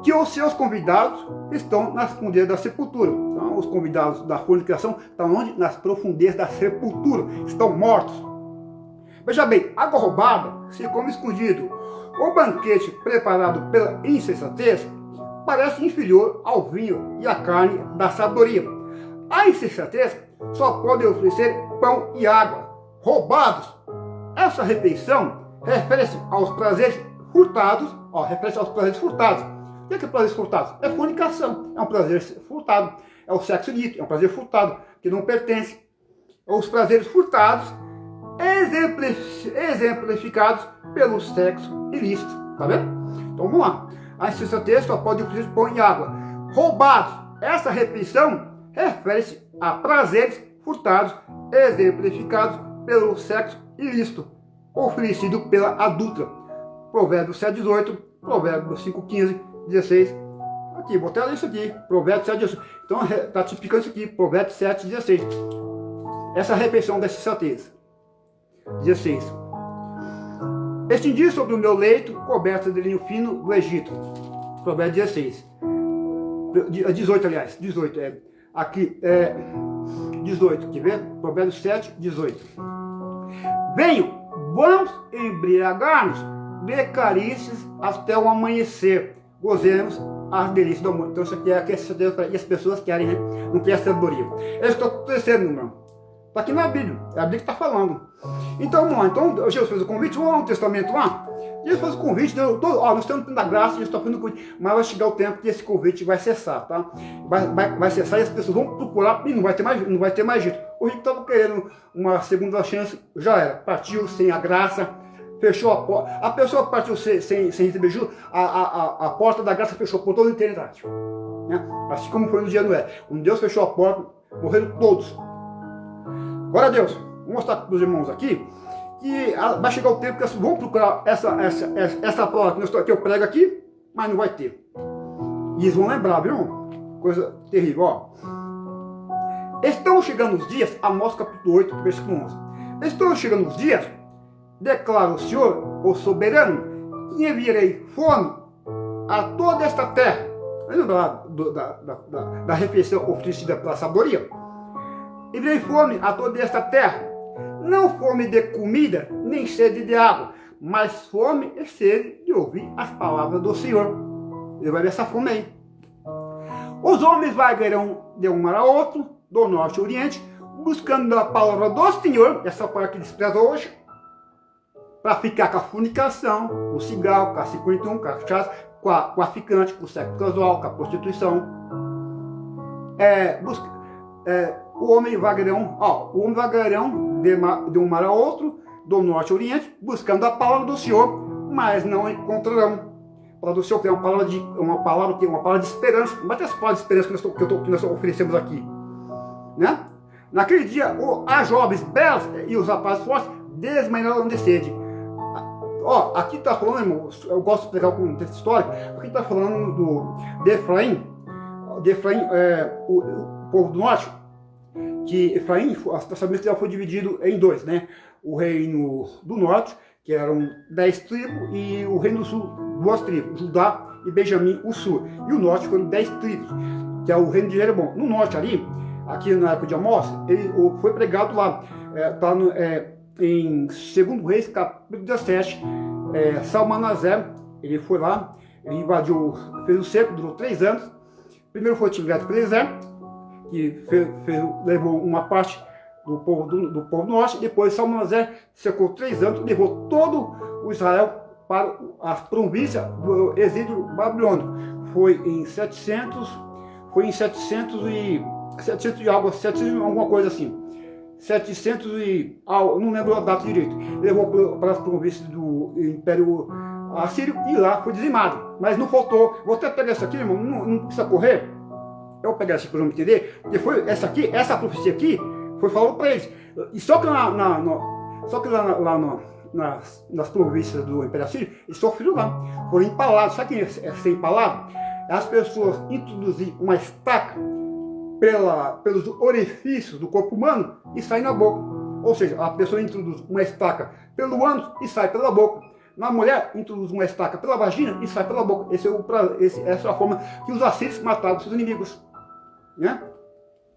que os seus convidados estão nas profundezas da sepultura. Então, os convidados da fornicação estão onde? Nas profundezas da sepultura. Estão mortos. Veja bem, água roubada se come escondido. O banquete preparado pela insensatez parece inferior ao vinho e à carne da sabedoria. A insensatez só pode oferecer pão e água, roubados. Essa refeição refere-se aos prazeres furtados. Refere-se aos prazeres furtados. O que é prazeres furtados? É fornicação, é um prazer furtado. É o sexo ilícito, é um prazer furtado, que não pertence. Os prazeres furtados, exemplificados pelo sexo ilícito. Tá vendo? Então vamos lá. A insensatez só pode oferecer pão e água. Roubados. Essa refeição refere-se a prazeres furtados, exemplificados pelo sexo ilícito, oferecido pela adúltera. Provérbios 7,18, Provérbios 5,15, 16. Aqui, vou até ler isso aqui. Provérbios 7,18. Então, está tipificando isso aqui. Provérbios 7,16. Essa refeição da insensatez. 16. Estendi sobre o meu leito, coberta de linho fino do Egito. Provérbios 16. 18, aliás. 18. Aqui, 18. Quer ver? Provérbios 7, 18. Venham, vamos embriagar-nos de carícias até o amanhecer. Gozemos as delícias do amor. Então isso aqui é que as pessoas querem, né? Não querem sabedoria. Eu estou acontecendo, irmão. Está aqui na Bíblia. É a Bíblia que está falando. Então, vamos lá. Então, Jesus fez o convite. Vamos lá no Testamento lá. Jesus fez o convite. Nós estamos tendo a graça. Jesus está fazendo o convite. Mas vai chegar o tempo que esse convite vai cessar, tá? Vai cessar e as pessoas vão procurar e não vai ter mais jeito. O rico estava querendo uma segunda chance. Já era. Partiu sem a graça. Fechou a porta. A pessoa partiu sem receber juros. A porta da graça fechou por toda a eternidade. Né? Assim como foi no dia de Noé. Quando Deus fechou a porta, morreram todos. Glória a Deus. Vou mostrar para os irmãos aqui que vai chegar o tempo que eles vão procurar essa palavra que eu prego aqui, mas não vai ter. E eles vão lembrar, viu? Coisa terrível, ó. Estão chegando os dias, Amós capítulo 8, versículo 11. Estão chegando os dias, declara o Senhor, o soberano, que enviarei fome a toda esta terra. Lembra da refeição oferecida pela sabedoria? Enviarei fome a toda esta terra. Não fome de comida, nem sede de água, mas fome e sede de ouvir as palavras do Senhor. Ele vai ver essa fome aí. Os homens vagarão de um mar a outro, do norte ao oriente, buscando a palavra do Senhor, essa palavra que despreza hoje, para ficar com a fornicação, o cigarro, com a 51, com a cachaça, com a ficante, com o sexo casual, com a prostituição. O homem vagarão de um mar a outro, do norte ao oriente, buscando a palavra do Senhor, mas não encontrarão. A palavra do Senhor é uma palavra de esperança. Não vai ter essa palavra de esperança que nós oferecemos aqui. Né? Naquele dia, as jovens belas e os rapazes fortes desmaiaram de sede. Aqui está falando, irmão, eu gosto de pegar um texto histórico, aqui está falando de Efraim, o povo do norte, que Efraim, o traçamento de Israel foi dividido em dois, né? O reino do norte, que eram 10 tribos, e o reino do sul, 2 tribos, Judá e Benjamim, o sul. E o norte foram 10 tribos, que é o reino de Jeroboão. No norte ali, aqui na época de Amós, ele foi pregado lá, em 2 Reis, capítulo 17, Salmanaser, ele foi lá, ele invadiu, fez o cerco, durou 3 anos. Primeiro foi tirado pelo exército, que levou uma parte do povo do norte. Depois Salmanaser cercou 3 anos, levou todo o Israel para as províncias do exílio babilônico. Foi em 700 e algo, 700 alguma coisa assim. 700 e... não lembro a data direito. Levou para as províncias do Império Assírio e lá foi dizimado. Mas não faltou. Vou até pegar isso aqui, irmão, não precisa correr. Eu vou pegar isso aqui para não entender. Porque foi essa profecia aqui, foi falado para eles. E só que nas províncias do Império Assírio, eles sofreram lá. Foram empalados. Sabe quem é ser empalado? As pessoas introduziam uma estaca pelos orifícios do corpo humano e sai na boca. Ou seja, a pessoa introduz uma estaca pelo ânus e sai pela boca. Na mulher, introduz uma estaca pela vagina e sai pela boca. Essa é a forma que os assírios matavam seus inimigos. Né?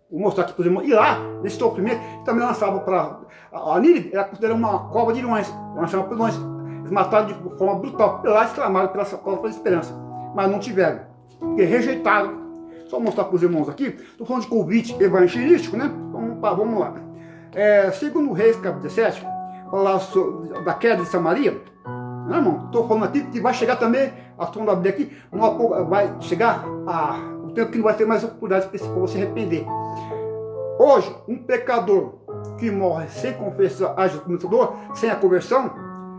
Vou mostrar aqui para os irmãos. E lá, nesse sofrimento, também lançavam para... A Nínive era considerada uma cova de leões. Lançavam para leões. Eles mataram de forma brutal. E lá eles clamaram pela palavra de esperança. Mas não tiveram. Porque rejeitaram. Só mostrar para os irmãos aqui. Estou falando de convite evangelístico, né? Vamos lá. Segundo Reis, capítulo 17, falar da queda de Samaria. Não, irmão? Estou falando aqui que vai chegar também, a som da Bíblia aqui, vai chegar o tempo que não vai ter mais oportunidade para você arrepender. Hoje, um pecador que morre sem confessar a Jesus como Salvador, sem a conversão,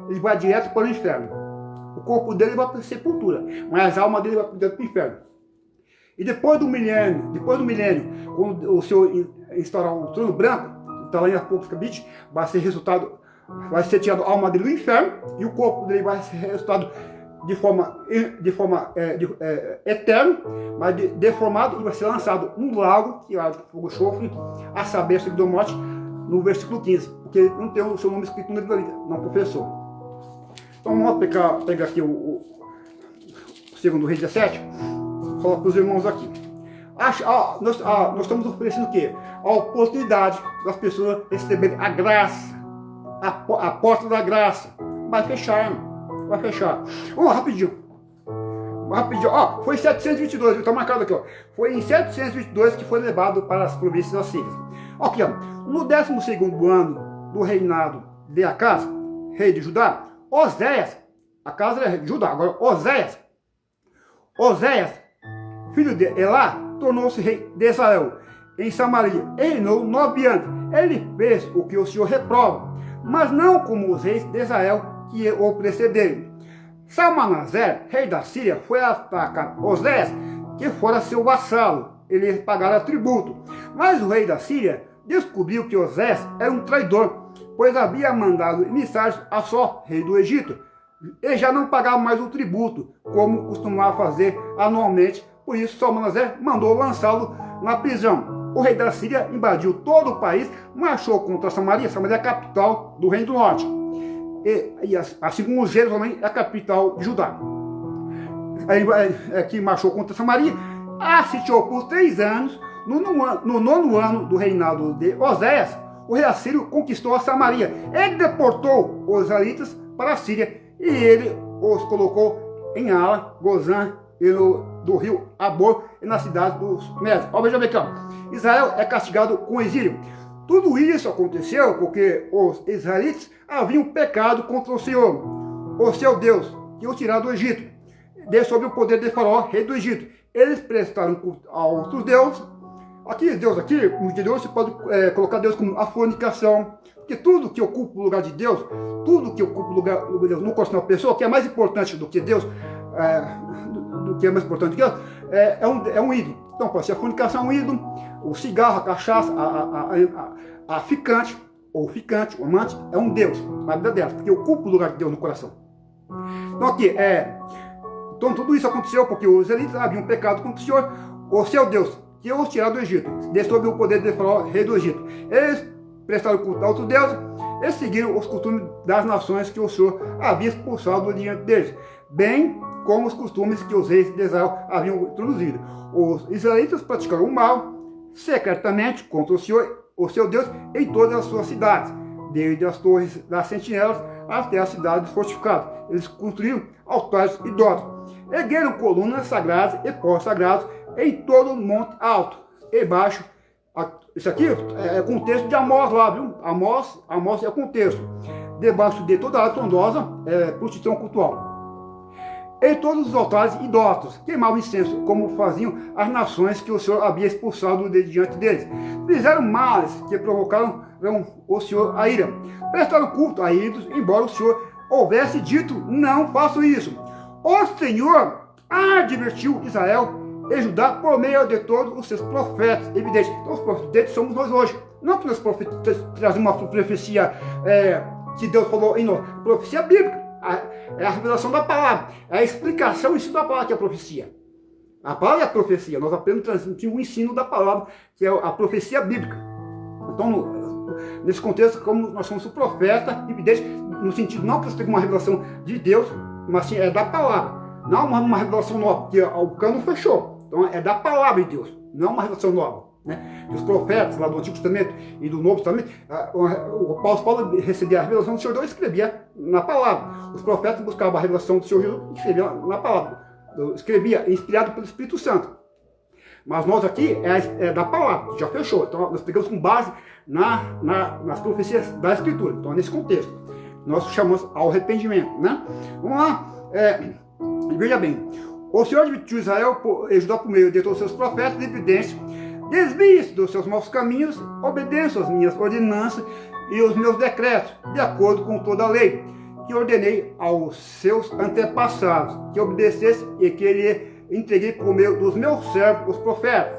ele vai direto para o inferno. O corpo dele vai para a sepultura, mas a alma dele vai direto para o inferno. E depois do milênio, quando o Senhor instaurar o trono branco, está lá em Apocalipse, vai ser tirado a alma dele do inferno e o corpo dele vai ser resultado de forma eterna, mas deformado, e vai ser lançado um lago que lá de fogo e chofre, a saber, a do morte, no versículo 15, porque não tem o seu nome escrito no livro da vida, não confessou. Então vamos pegar aqui o segundo Reis 17. Falar para os irmãos aqui. Nós estamos oferecendo o quê? A oportunidade das pessoas receberem a graça, a porta da graça. Vai fechar, irmão. Vai fechar. Vamos lá, rapidinho. Foi em 722, está marcado aqui, ó. Foi em 722 que foi levado para as províncias assírias. Aqui, ó. No 12º ano do reinado de Acaz, rei de Judá, Oséias, Acaz é de Judá, agora Oséias, filho de Elá, tornou-se rei de Israel, em Samaria, e reinou 9 anos. Ele fez o que o Senhor reprova, mas não como os reis de Israel que o precederam. Salmanaser, rei da Síria, foi atacar Oséias, que fora seu vassalo. Ele pagara tributo. Mas o rei da Síria descobriu que Oséias era um traidor, pois havia mandado emissários a Só, rei do Egito. Ele já não pagava mais o tributo, como costumava fazer anualmente. Por isso, Salmanaser mandou lançá-lo na prisão. O rei da Síria invadiu todo o país, marchou contra Samaria. Samaria é a capital do Reino do Norte. Assim como Jerusalém é a capital de Judá. Que marchou contra Samaria, assitiou por 3 anos. No 9º ano do reinado de Oséias, o rei assírio conquistou a Samaria. Ele deportou os israelitas para a Síria e ele os colocou em Ala, Gozã e do rio Abor e na cidade dos Médios. Veja bem aqui, ó. Israel é castigado com exílio. Tudo isso aconteceu porque os israelitas haviam pecado contra o Senhor, o seu Deus, que os tirou do Egito, sob o poder de Faraó, rei do Egito. Eles prestaram culto a outros deuses. Deus aqui, no dia de hoje, você pode colocar Deus como a fornicação, porque tudo que ocupa o lugar de Deus, tudo que ocupa o lugar de Deus no coração da pessoa, que é mais importante do que Deus, é um ídolo. Então pode ser a fornicação, um ídolo, o cigarro, a cachaça, a ficante, ou ficante, o amante, é um Deus na vida dela, porque ocupa o lugar de Deus no coração. Então então tudo isso aconteceu porque os israelitas haviam pecado contra o Senhor, o seu Deus, que os tirou do Egito, de sob o poder de Faraó, rei do Egito. Eles prestaram culto a outros deuses e seguiram os costumes das nações que o Senhor havia expulsado diante deles, bem como os costumes que os reis de Israel haviam introduzido. Os israelitas praticaram o mal secretamente contra o Senhor, o seu Deus, em todas as suas cidades, desde as torres das sentinelas até as cidades fortificadas. Eles construíram altares idólatras, ergueram colunas sagradas e postes sagrados em todo o monte alto e baixo. Isso aqui é contexto de Amós lá, viu? Amós é o contexto. Debaixo de toda a frondosa prostituição cultural. Em todos os altares idólatras, queimavam incenso, como faziam as nações que o Senhor havia expulsado de diante deles. Fizeram males que provocaram o Senhor a ira. Prestaram culto a ídolos, embora o Senhor houvesse dito, não façam isso. O Senhor advertiu Israel e Judá por meio de todos os seus profetas, evidente. Então os profetas somos nós hoje. Não que nós trazemos uma profecia que Deus falou em nós. Profecia bíblica. É a revelação da palavra. É a explicação, o ensino da palavra que é a profecia. A palavra é a profecia. Nós apenas transmitimos o ensino da palavra, que é a profecia bíblica. Então, nesse contexto, como nós somos o profeta, evidente, no sentido não que nós temos uma revelação de Deus, mas sim é da palavra. Não uma revelação nova, porque o cano fechou. Então é da palavra de Deus, não uma revelação nova. Né? Os profetas lá do Antigo Testamento e do Novo Testamento, o Paulo recebia a revelação do Senhor Deus e escrevia na palavra. Os profetas buscavam a revelação do Senhor Jesus e escreviam na palavra. Escrevia inspirado pelo Espírito Santo. Mas nós aqui é da palavra, já fechou. Então nós pegamos com base nas profecias da Escritura. Então nesse contexto, nós chamamos ao arrependimento. Né? Vamos lá, veja bem. O Senhor advertiu Israel e Judá por meio de todos os seus profetas de evidência. Desvie-se dos seus maus caminhos, obedeça as minhas ordenanças e os meus decretos, de acordo com toda a lei, que ordenei aos seus antepassados, que obedecesse e que lhe entreguei por meio dos meus servos, os profetas.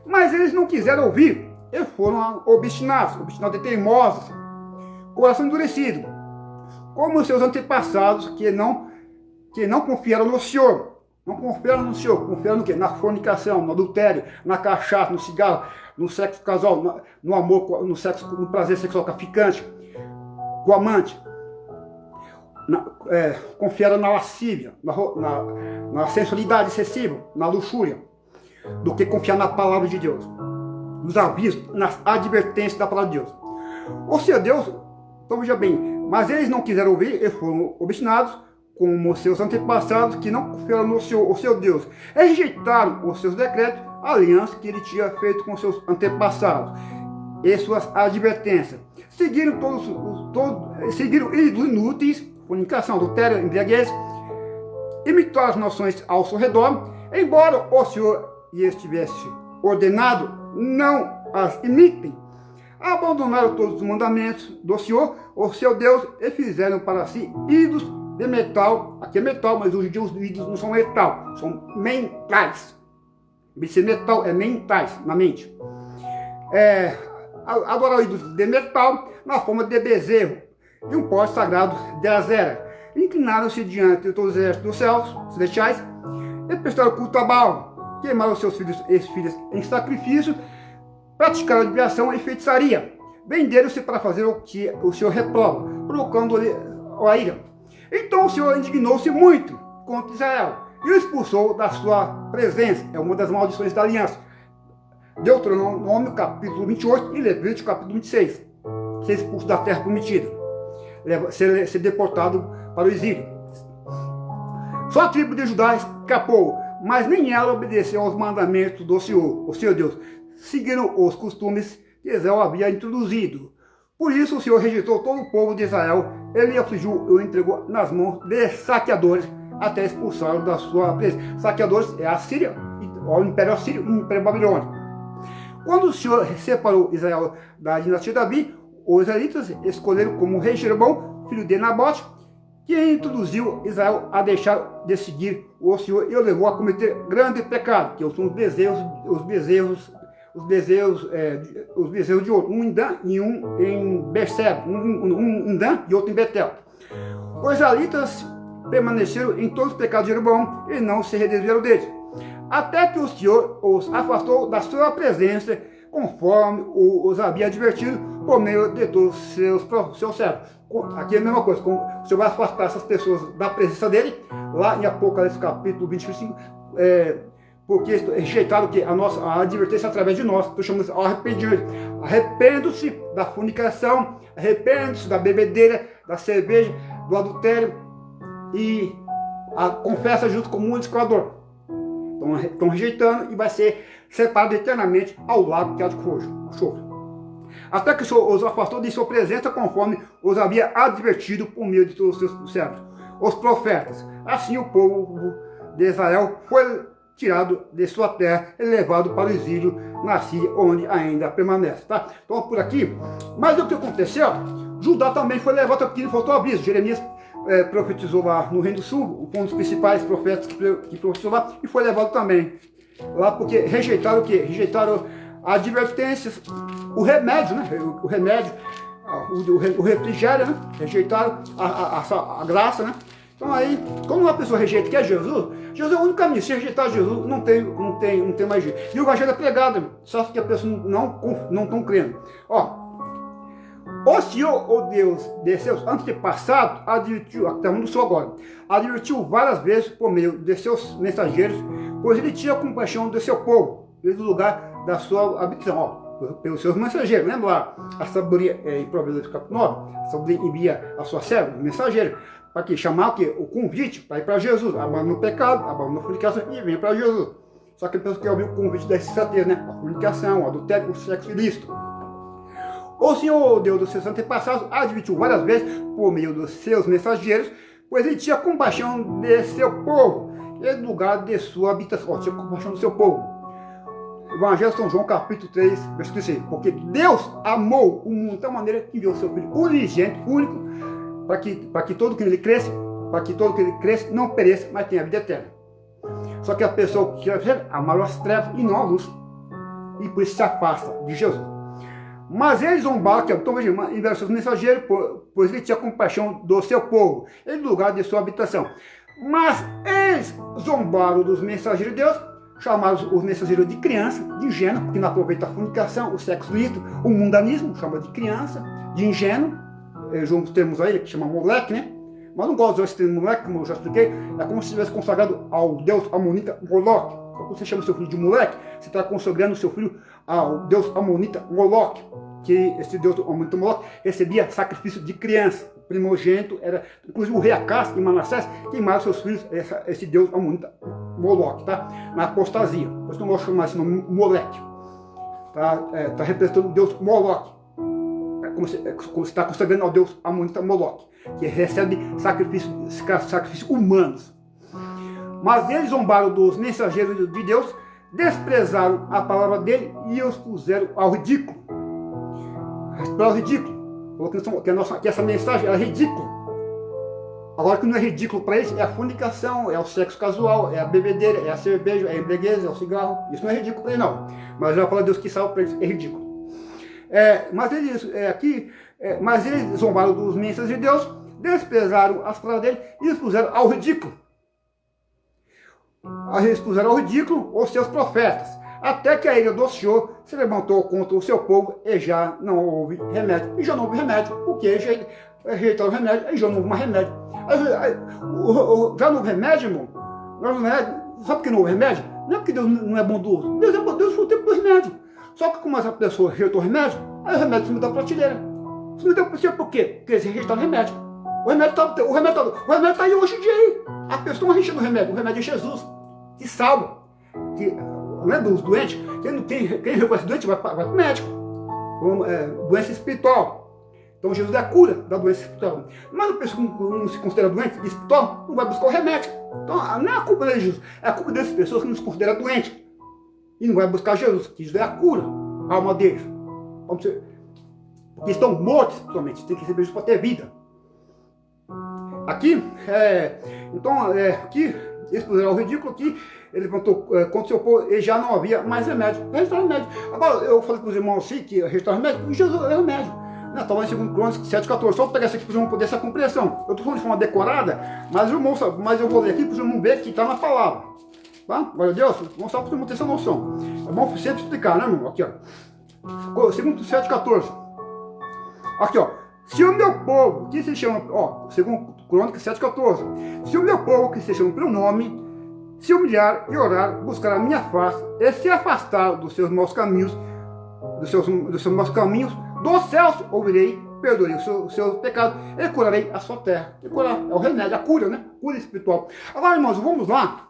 Mas eles não quiseram ouvir, e foram obstinados e teimosos, coração endurecido, como os seus antepassados, que não confiaram no Senhor. Não confiaram no Senhor, confiaram no quê? Na fornicação, no adultério, na cachaça, no cigarro, no sexo casual, no amor, no prazer sexual traficante, com o amante. Confiaram na lascívia, na sensualidade excessiva, na luxúria, do que confiar na palavra de Deus, nos avisos, nas advertências da palavra de Deus. Ou seja, Deus, então veja bem, mas eles não quiseram ouvir e foram obstinados, como seus antepassados que não confiaram no Senhor, o seu Deus, rejeitaram os seus decretos, a aliança que ele tinha feito com seus antepassados e suas advertências. Seguiram seguiram ídolos inúteis, fornicação, adultério, embriaguez, imitaram as nações ao seu redor, embora o Senhor lhes tivesse ordenado, não as imitem. Abandonaram todos os mandamentos do Senhor, o seu Deus, e fizeram para si ídolos de metal. Aqui é metal, mas os ídolos não são metal, são mentais. Em vez de ser metal, é mentais, na mente. Adoraram ídolos de metal na forma de bezerro e um poste sagrado de Azera. Inclinaram-se diante de todos os exércitos dos céus celestiais e prestaram culto a Baal. Queimaram seus filhos e filhas em sacrifício, praticaram adivinhação e feitiçaria. Venderam-se para fazer o que o Senhor reprova, provocando-lhe a ira. Então o Senhor indignou-se muito contra Israel e o expulsou da sua presença. É uma das maldições da aliança. Deuteronômio capítulo 28 e Levítico capítulo 26. Ser expulso da terra prometida. Ser deportado para o exílio. Só a tribo de Judá escapou, mas nem ela obedeceu aos mandamentos do Senhor, o seu Deus. Seguiram os costumes que Israel havia introduzido. Por isso o Senhor rejeitou todo o povo de Israel. Ele afligiu e o entregou nas mãos de saqueadores até expulsá-lo da sua presença. Saqueadores é a Síria, o Império Assírio e o Império Babilônico. Quando o Senhor separou Israel da dinastia de Davi, os israelitas escolheram como rei Jeroboão, filho de Nabote, que introduziu Israel a deixar de seguir o Senhor e o levou a cometer grande pecado, que são os bezerros de ouro, um em Dan e um em Berseba, um em Dan e outro em Betel. Os israelitas permaneceram em todos os pecados de Jeroboão e não se redesviaram deles. até que o Senhor os afastou da sua presença, conforme os havia advertido por meio de todos os seus servos. Aqui é a mesma coisa, o Senhor vai afastar essas pessoas da presença dele, lá em Apocalipse capítulo 25, porque rejeitaram que a advertência através de nós. Então chamamos arrependimento. Arrependo-se da fornicação, arrependo-se da bebedeira, da cerveja, do adultério, e confessa junto com o esclador. Estão rejeitando e vai ser separado eternamente ao lago que há de fogo. Até que o Senhor os afastou de sua presença, conforme os havia advertido por meio de todos os seus servos, os profetas. Assim o povo de Israel foi tirado de sua terra e levado para o exílio na Síria, onde ainda permanece. Tá? Então por aqui, mas o que aconteceu? Judá também foi levado, porque faltou aviso. Jeremias profetizou lá no Reino do Sul, um dos principais profetas que profetizou lá, e foi levado também lá, porque rejeitaram o quê? Rejeitaram advertências, o remédio, né? O remédio, o refrigério, né? Rejeitaram a graça, né? Então aí, como uma pessoa rejeita que é Jesus, Jesus é o único caminho. Se rejeitar Jesus, não tem mais jeito. E o evangelho é pregado, só que a pessoa não estão crendo. Ó, o Senhor, o Deus de seus antepassados, advertiu, estamos no Senhor agora, advertiu várias vezes por meio de seus mensageiros, pois ele tinha compaixão do seu povo, desde o lugar da sua habitação, ó, pelos seus mensageiros. Lembra lá, a sabedoria em Provérbios capítulo 9, a sabedoria envia a sua serva, o mensageiro, para que chamar o convite para ir para Jesus, abandona o pecado, abandona a fornicação e vem para Jesus. Só que a pessoa quer ouvir o convite da sensatez, né? A fornicação, o adultério, o sexo ilícito. O Senhor, Deus dos seus antepassados, advertiu várias vezes por meio dos seus mensageiros, pois ele tinha compaixão de seu povo, e do lugar de sua habitação. Tinha compaixão do seu povo. Evangelho de São João, capítulo 3, versículo 6. Porque Deus amou o mundo de tal maneira que enviou seu Filho unigênito, único, para que todo que ele cresce, não pereça, mas tenha a vida eterna. Só que a pessoa que quer amar as trevas e não a luz, e por isso se afasta de Jesus. Mas eles zombaram, que então veja, enviaram seus mensageiros, pois ele tinha compaixão do seu povo, e do lugar de sua habitação. Mas eles zombaram dos mensageiros de Deus, chamaram os mensageiros de criança, de ingênuo, porque não aproveita a fornicação, o sexo ilícito, o mundanismo, chama de criança, de ingênuo. Eles usam os termos aí, que chama moleque, né? Mas não gosto de usar esse termo moleque, como eu já expliquei, é como se tivesse consagrado ao Deus amonita Moloque. Quando você chama seu filho de moleque, você está consagrando seu filho ao Deus amonita Moloque, que esse Deus amonita Moloque recebia sacrifício de criança. O primogênito era, inclusive o rei Acás e Manassés queimaram seus filhos, esse Deus amonita Moloque, tá? Na apostasia. Por isso que eu gosto de chamar esse nome Moleque. Tá representando o Deus Moloque. Como você está consagrando ao Deus amonita Moloque, que recebe sacrifícios humanos. Mas eles zombaram dos mensageiros de Deus, desprezaram a palavra dele e os puseram ao ridículo. Para o ridículo. Que essa mensagem é ridícula. Agora, que não é ridículo para eles é a fornicação, é o sexo casual, é a bebedeira, é a cerveja, é a embriaguez, é o cigarro. Isso não é ridículo para eles, não. Mas a palavra de Deus que salva para eles é ridículo. Mas eles zombaram dos mensageiros de Deus, desprezaram as palavras dele e os puseram ao ridículo. Eles puseram ao ridículo os seus profetas, até que a ira do Senhor se levantou contra o seu povo e já não houve remédio. E já não houve remédio, porque rejeitaram o remédio e já não houve mais remédio. Já não houve remédio, irmão? Sabe por que não houve remédio? Não é porque Deus não é bondoso. Deus é bondoso por tempo do remédio. Só que como essa pessoa rejeitou o remédio, aí o remédio sumiu da prateleira. Sumiu da prateleira por quê? Porque eles rejeitaram o remédio. O remédio tá aí hoje em dia aí. A pessoa não rejeita o remédio é Jesus, que salva. Não é dos doentes. Quem reconhece doente vai para o médico. Doença espiritual. Então Jesus é a cura da doença espiritual. Mas a pessoa que não se considera doente espiritual não vai buscar o remédio. Então não é a culpa de Jesus, é a culpa dessas pessoas que não se consideram doentes. E não vai buscar Jesus, que Jesus é a cura, a alma deles. Porque estão mortos espiritualmente, tem que receber Jesus para ter vida. Aqui, aqui, eles puseram ao ridículo aqui, ele levantou contra o seu povo e já não havia mais remédio. Registraram remédio. Agora, eu falei para os irmãos assim que registraram remédio, e Jesus é remédio. Estava em 2 Crônicas 7,14. Só para pegar isso aqui para os irmãos poderem essa compreensão. Eu estou falando de forma decorada, mas eu vou ler aqui para os irmãos verem que está na palavra. tá? Glória a Deus, vamos só para você ter essa noção. É bom sempre explicar, né, irmão? Aqui, ó. 2 7,14. Aqui, ó. Se o meu povo, que se chama, ó, segundo Crônicas 7,14. Se o meu povo, que se chama pelo nome, se humilhar e orar, buscar a minha face, e se afastar dos seus maus caminhos, dos seus maus caminhos, dos céus ouvirei, perdoarei os seus pecados e curarei a sua terra. E curar é o remédio, a cura, né? Cura espiritual. Agora, irmãos, vamos lá.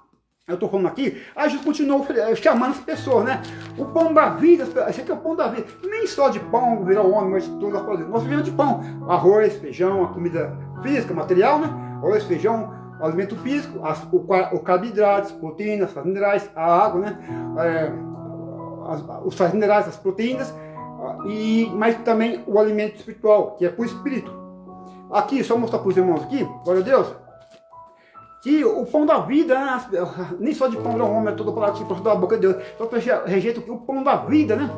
Eu estou falando aqui, a gente continua chamando as pessoas, né? O pão da vida, esse aqui é o pão da vida. Nem só de pão virar homem, mas todas as coisas. Nós vivemos de pão. Arroz, feijão, a comida física, material, né? Arroz, feijão, alimento físico, o carboidratos, proteínas, sais minerais, a água, né? Os sais minerais, as proteínas, mas também o alimento espiritual, que é para o espírito. Aqui, só mostrar para os irmãos aqui, glória a Deus, que o pão da vida, né? Nem só de pão para o homem, é toda palavra que procede da boca de Deus, só rejeita o pão da vida, né?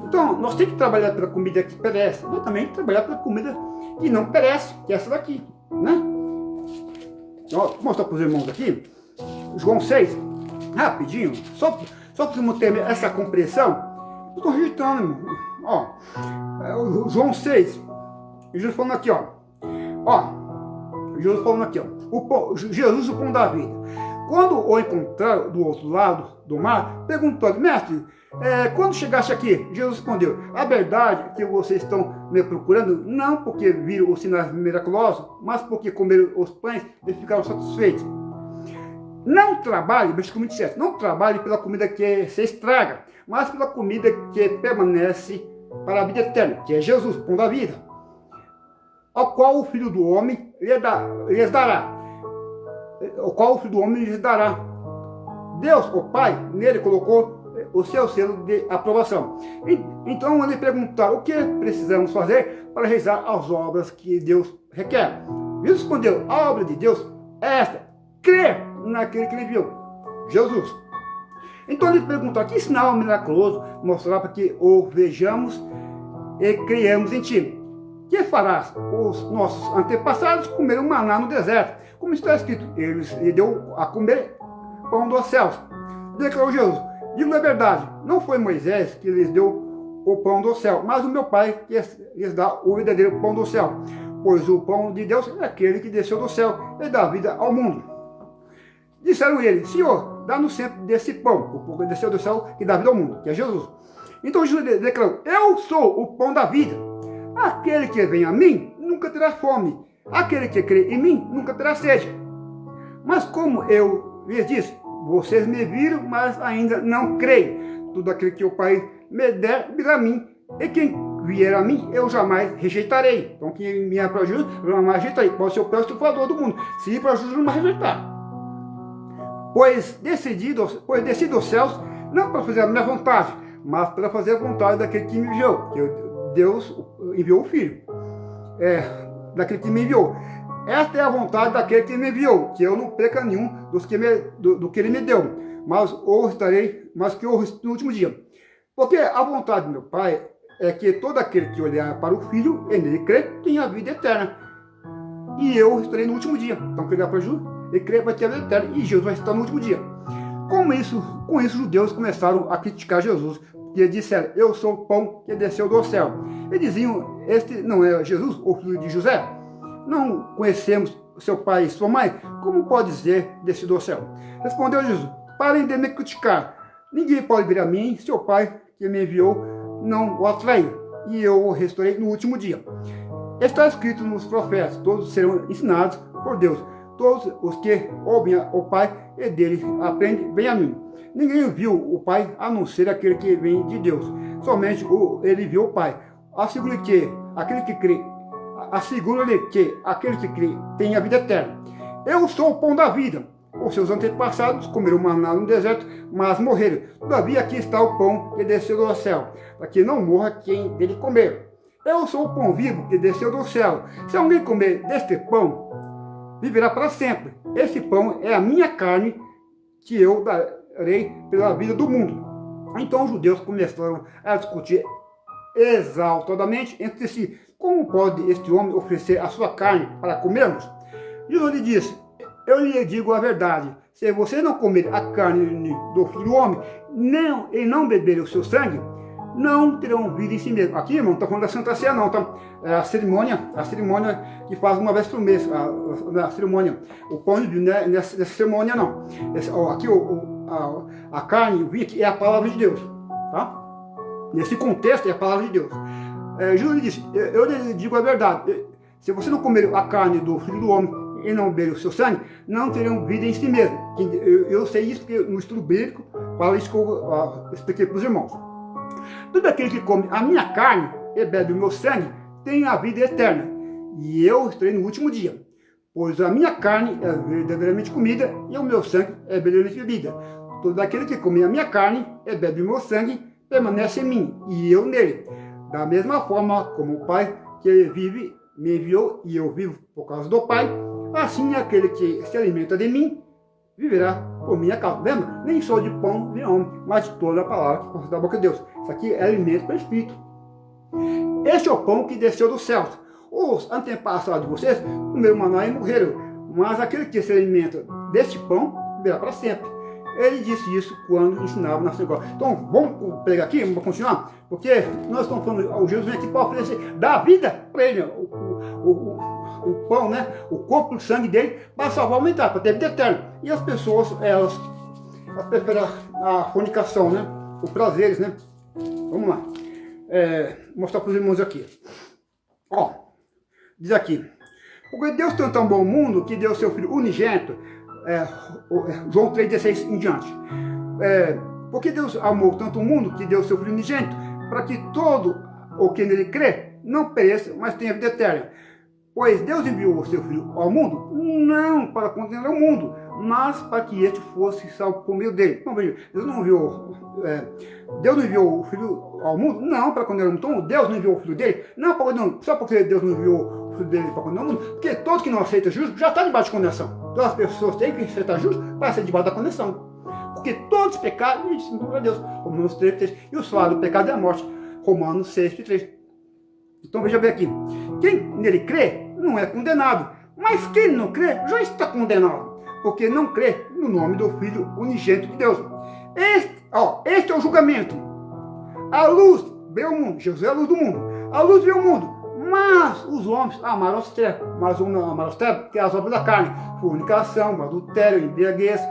Então, nós temos que trabalhar pela comida que perece, mas também trabalhar pela comida que não perece, que é essa daqui, né? Vou mostrar para os irmãos aqui, João 6, rapidinho, só para vocês terem essa compreensão. Eu estou rejeitando, irmão. Ó, João 6, Jesus falando aqui, ó. Jesus falando aqui, ó. Jesus, o pão da vida. Quando o encontraram do outro lado do mar, perguntou: mestre, quando chegaste aqui? Jesus respondeu: a verdade é que vocês estão me procurando, não porque viram os sinais miraculosos, mas porque comeram os pães e ficaram satisfeitos. Não trabalhe, versículo 27, não trabalhe pela comida que se estraga, mas pela comida que permanece para a vida eterna, que é Jesus, o pão da vida, ao qual o Filho do Homem lhes dará. O qual o Filho do Homem lhes dará. Deus, o Pai, nele colocou o seu selo de aprovação. Então ele perguntaram: o que precisamos fazer para realizar as obras que Deus requer? Jesus respondeu: a obra de Deus é esta: crer naquele que ele viu, Jesus. Então ele perguntou: que sinal miraculoso mostrar para que o vejamos e creiamos em ti? Que farás? Os nossos antepassados comeram maná no deserto, como está escrito: ele lhe deu a comer pão dos céus. Declarou Jesus: digo a verdade, não foi Moisés que lhes deu o pão do céu, mas o meu Pai que lhes dá o verdadeiro pão do céu. Pois o pão de Deus é aquele que desceu do céu e dá vida ao mundo. Disseram ele: Senhor, dá-nos sempre desse pão, o pão que desceu do céu que dá vida ao mundo, que é Jesus. Então Jesus declarou: eu sou o pão da vida. Aquele que vem a mim nunca terá fome. Aquele que crê em mim nunca terá sede. Mas como eu lhes disse, vocês me viram, mas ainda não creem. Tudo aquele que o Pai me der, virá a mim. E quem vier a mim, eu jamais rejeitarei. Então quem vier para Jesus, eu jamais rejeitarei. Pode ser o pior estufador do mundo. Se ir para Jesus, não vai rejeitar. Pois desci dos céus, não para fazer a minha vontade, mas para fazer a vontade daquele que me enviou. Porque Deus enviou o Filho. Daquele que me enviou. Esta é a vontade daquele que me enviou, que eu não perca nenhum do que ele me deu, mas que eu no último dia. Porque a vontade do meu Pai é que todo aquele que olhar para o Filho e nele crer, tenha a vida eterna. E eu estarei no último dia. Então, quem olhar para Jesus e crer vai ter a vida eterna. E Jesus vai estar no último dia. Com isso, os judeus começaram a criticar Jesus. E disseram: eu sou o pão que desceu do céu. E diziam: este não é Jesus, o filho de José? Não conhecemos seu pai e sua mãe? Como pode dizer desceu do céu? Respondeu Jesus: parem de me criticar. Ninguém pode vir a mim se o Pai que me enviou não o atrair. E eu o restaurei no último dia. Está escrito nos profetas: todos serão ensinados por Deus. Todos os que ouvem o Pai e dele aprendem, vêm a mim. Ninguém viu o Pai, a não ser aquele que vem de Deus. Somente ele viu o Pai. Assegura-lhe que aquele que crê tem a vida eterna. Eu sou o pão da vida. Os seus antepassados comeram maná no deserto, mas morreram. Todavia aqui está o pão que desceu do céu, para que não morra quem dele comer. Eu sou o pão vivo que desceu do céu. Se alguém comer deste pão, viverá para sempre. Esse pão é a minha carne, que eu darei pela vida do mundo. Então os judeus começaram a discutir exaltadamente entre si: como pode este homem oferecer a sua carne para comermos? Jesus lhe disse: eu lhe digo a verdade, se você não comer a carne do Filho do Homem, e não beber o seu sangue, não terão vida em si mesmo. Aqui, irmão, não está falando da Santa Ceia, não, tá? É a cerimônia que faz uma vez por mês, a cerimônia. O pão de vinho, né, nessa cerimônia, não. Aqui, a carne, o vinho, aqui é a palavra de Deus, tá? Nesse contexto, é a palavra de Deus. Jesus disse, eu lhe digo a verdade, se você não comer a carne do Filho do Homem e não beber o seu sangue, não terão vida em si mesmo. Eu sei isso porque no estudo bíblico fala isso que eu expliquei para os irmãos. Todo aquele que come a minha carne e bebe o meu sangue tem a vida eterna, e eu estarei no último dia. Pois a minha carne é verdadeiramente comida e o meu sangue é verdadeiramente bebida. Todo aquele que come a minha carne e bebe o meu sangue permanece em mim, e eu nele. Da mesma forma como o Pai que vive me enviou e eu vivo por causa do Pai, assim aquele que se alimenta de mim viverá por minha causa. Lembra? Nem só de pão de homem, mas de toda a palavra que procede da boca de Deus. Isso aqui é alimento para o Espírito. Este é o pão que desceu dos céus. Os antepassados de vocês comeram maná e morreram, mas aquele que se alimenta deste pão viverá para sempre. Ele disse isso quando ensinava na sinagoga. Então, vamos pegar aqui, vamos continuar, porque nós estamos falando, o Jesus vem aqui para oferecer, dar vida para ele, o pão, né? O corpo e o sangue dele, para salvar o mental, para ter vida eterna. E as pessoas, elas preferem a fornicação, né? Os prazeres, né? Vamos lá. Mostrar para os irmãos aqui. Ó, diz aqui, porque Deus tanto amou o mundo que deu seu Filho unigênito, João 3,16 em diante. Porque Deus amou tanto o mundo que deu seu Filho unigênito, para que todo o que nele crê não pereça, mas tenha vida eterna. Pois Deus enviou o seu Filho ao mundo, não para condenar o mundo, mas para que este fosse salvo por meio dele. Então, veja, Deus não enviou o Filho ao mundo, não para condenar o mundo. Então, Deus não enviou o Filho dele, não para condenar o mundo. Só porque Deus não enviou o Filho dele para condenar o mundo, porque todo que não aceita justo já está debaixo de condenação. Então, as pessoas têm que aceitar justo para ser debaixo da condenação. Porque todos os pecados dizem para Deus. Romanos 3,3. E o salário do pecado é a morte. Romanos 6,3. Então veja bem aqui, quem nele crê não é condenado, mas quem não crê já está condenado, porque não crê no nome do Filho unigênito de Deus. Este é o julgamento. A luz veio ao mundo, Jesus é a luz do mundo, a luz veio ao mundo, mas os homens amaram as trevas, mas não amaram as trevas, que é as obras da carne, fornicação, adultério, embriaguez,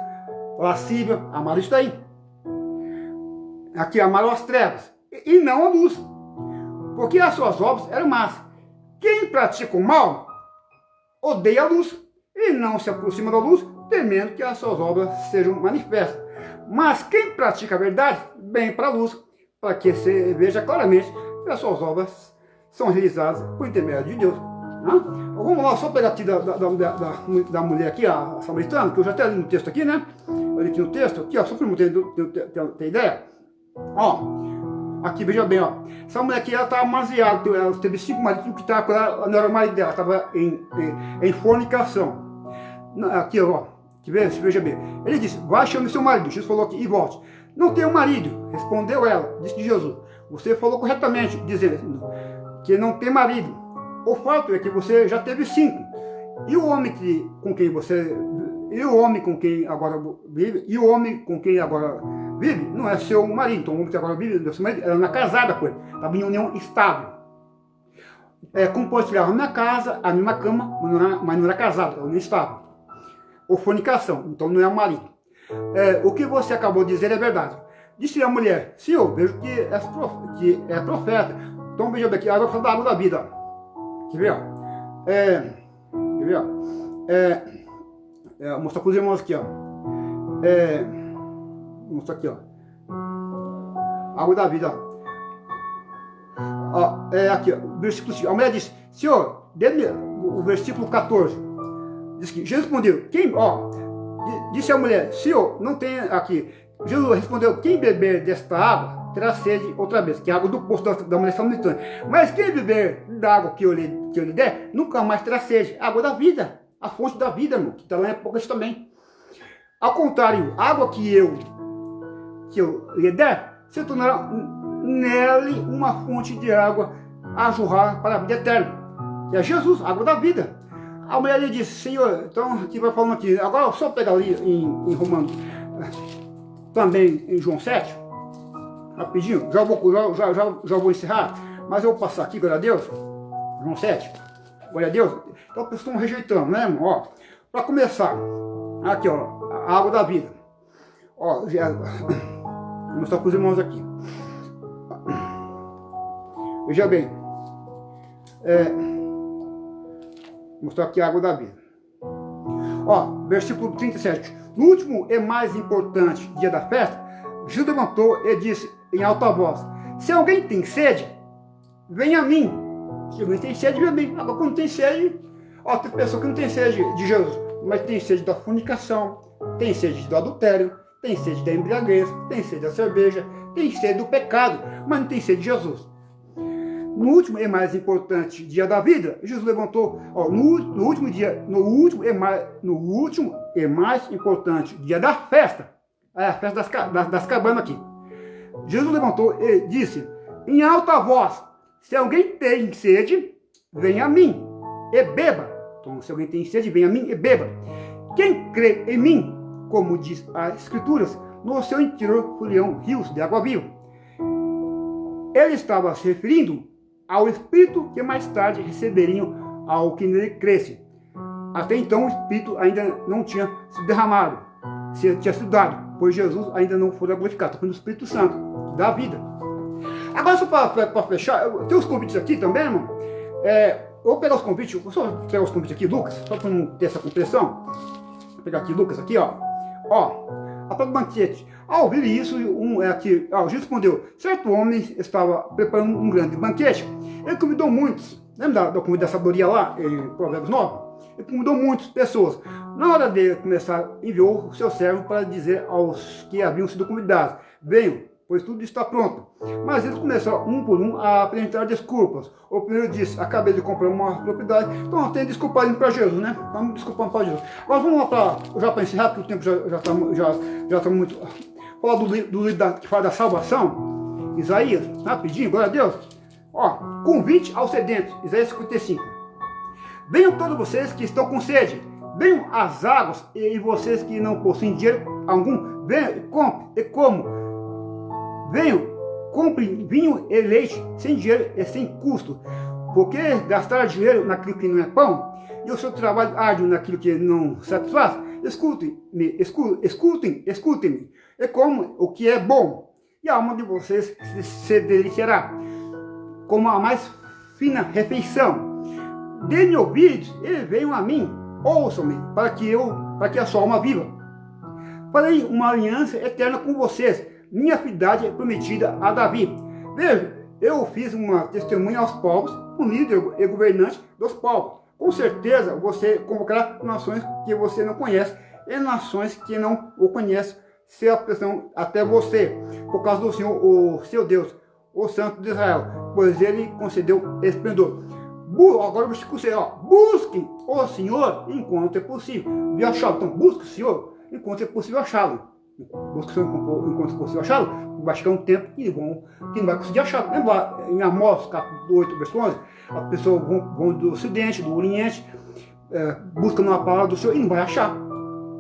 lascívia, amaram isso daí. Aqui amaram as trevas, e não a luz, porque as suas obras eram más. Quem pratica o mal odeia a luz e não se aproxima da luz, temendo que as suas obras sejam manifestas. Mas quem pratica a verdade, vem para a luz, para que se veja claramente que as suas obras são realizadas por intermédio de Deus. Vamos lá, só pegar aqui da mulher aqui, a samaritana, que eu já até li no texto aqui, né? Eu li aqui no texto, aqui, ó, só para não ter ideia. Aqui, veja bem, ó. Essa mulher aqui, ela estava amaziada, ela teve 5 maridos que estavam com ela, não era o marido dela, estava em fornicação. Aqui, ó, que veja bem. Ele disse, vai, chame seu marido. Jesus falou aqui, e volte. Não tenho marido, respondeu ela, disse Jesus. Você falou corretamente, dizendo que não tem marido. O fato é que você já teve 5. E o homem com quem agora vive, não é seu marido. Então o homem que agora vive, não é seu marido, ela não é casada com ele, estava em união estável. Compartilhava a minha casa, a mesma cama, mas não era casada, ela não estava. Ou fornicação, então não é o marido. O que você acabou de dizer é verdade. Disse a mulher, senhor, vejo que é profeta. Então veja bem aqui, agora fala da água da vida. Quer ver, ó? Vou mostrar para os irmãos aqui, ó. Vou mostrar aqui, ó. Água da vida, ó. Aqui, ó, versículo 5. A mulher disse, senhor, o versículo 14. Diz que Jesus respondeu, disse a mulher, senhor, não tem aqui. Jesus respondeu, quem beber desta água terá sede outra vez, que é a água do poço da mulher samaritana. Mas quem beber da água que eu lhe der, nunca mais terá sede. Água da vida, a fonte da vida, irmão, que está lá em Apocalipse também. Ao contrário, a água que eu lhe der, se tornará nele uma fonte de água a jorrar para a vida eterna. Que é Jesus, a água da vida. A mulher lhe disse, Senhor, então aqui vai falando aqui, agora só pegar ali em Romanos, também em João 7, rapidinho, já vou encerrar, mas eu vou passar aqui, glória a Deus, João 7, glória a Deus. Então, pessoas estão rejeitando, né, irmão? Ó, para começar, aqui, ó, a água da vida. Ó, vou mostrar para os irmãos aqui. Veja bem, vou mostrar aqui a água da vida. Ó, versículo 37. No último e mais importante dia da festa, Jesus levantou e disse em alta voz: se alguém tem sede, venha a mim. Se alguém tem sede, venha a mim. Agora, quando tem sede, ó, tem pessoa que não tem sede de Jesus, mas tem sede da fornicação, tem sede do adultério, tem sede da embriaguez, tem sede da cerveja, tem sede do pecado, mas não tem sede de Jesus. No último e mais importante dia da vida, Jesus levantou, ó, no último e mais importante dia da festa, a festa das cabanas aqui. Jesus levantou e disse em alta voz: se alguém tem sede, venha a mim e beba. Então, se alguém tem sede, venha a mim e beba. Quem crê em mim, como diz as Escrituras, no seu interior fluirão rios de água viva. Ele estava se referindo ao Espírito que mais tarde receberiam ao que nele cresce. Até então o Espírito ainda não tinha sido derramado, tinha sido dado, pois Jesus ainda não foi glorificado. Foi no Espírito Santo, da vida. Agora, só para fechar, tem os convites aqui também, irmão. Eu vou pegar os convites, vou só pegar os convites aqui, Lucas, só para não ter essa compressão. Vou pegar aqui, Lucas, aqui, ó. Ó, a própria banquete. Ao ouvir isso, Jesus respondeu: certo homem estava preparando um grande banquete. Ele convidou muitos. Lembra da comida da sabedoria lá, em Provérbios 9? Ele convidou muitas pessoas. Na hora de começar, enviou o seu servo para dizer aos que haviam sido convidados: venham, pois tudo está pronto. Mas eles começaram, um por um, a apresentar desculpas. O primeiro disse: acabei de comprar uma propriedade, então eu tenho desculpadinho para Jesus, né? Vamos desculpando para Jesus. Agora vamos lá para encerrar, porque o tempo já está muito... Falar do livro que fala da salvação, Isaías, rapidinho, glória a Deus. Ó, convite aos sedentos, Isaías 55. Venham todos vocês que estão com sede, venham às águas, e vocês que não possuem dinheiro algum, venham e comprem e comam. Venham, comprem vinho e leite sem dinheiro e sem custo. Porque gastar dinheiro naquilo que não é pão, e o seu trabalho árduo naquilo que não satisfaz? Escutem-me, escutem-me, e como o que é bom, e a alma de vocês se deliciará, como a mais fina refeição. Dê-me ouvidos e venham a mim, ouçam-me, para que a sua alma viva. Farei uma aliança eterna com vocês, minha fidelidade é prometida a Davi. Veja, eu fiz uma testemunha aos povos, um líder e governante dos povos. Com certeza você convocará nações que você não conhece e nações que não o conhecem, se apresentam até você, por causa do Senhor, o seu Deus, o Santo de Israel, pois ele concedeu esplendor. Agora o versículo 6, ó: busquem o Senhor enquanto é possível de achá-lo. Então, busque o Senhor enquanto é possível achá-lo. Busque o Senhor enquanto é possível achá-lo. Vai chegar um tempo que não vai conseguir achá-lo. Lembra em Amós, capítulo 8, versículo 11? As pessoas vão do ocidente, do oriente, buscam uma palavra do Senhor e não vai achar.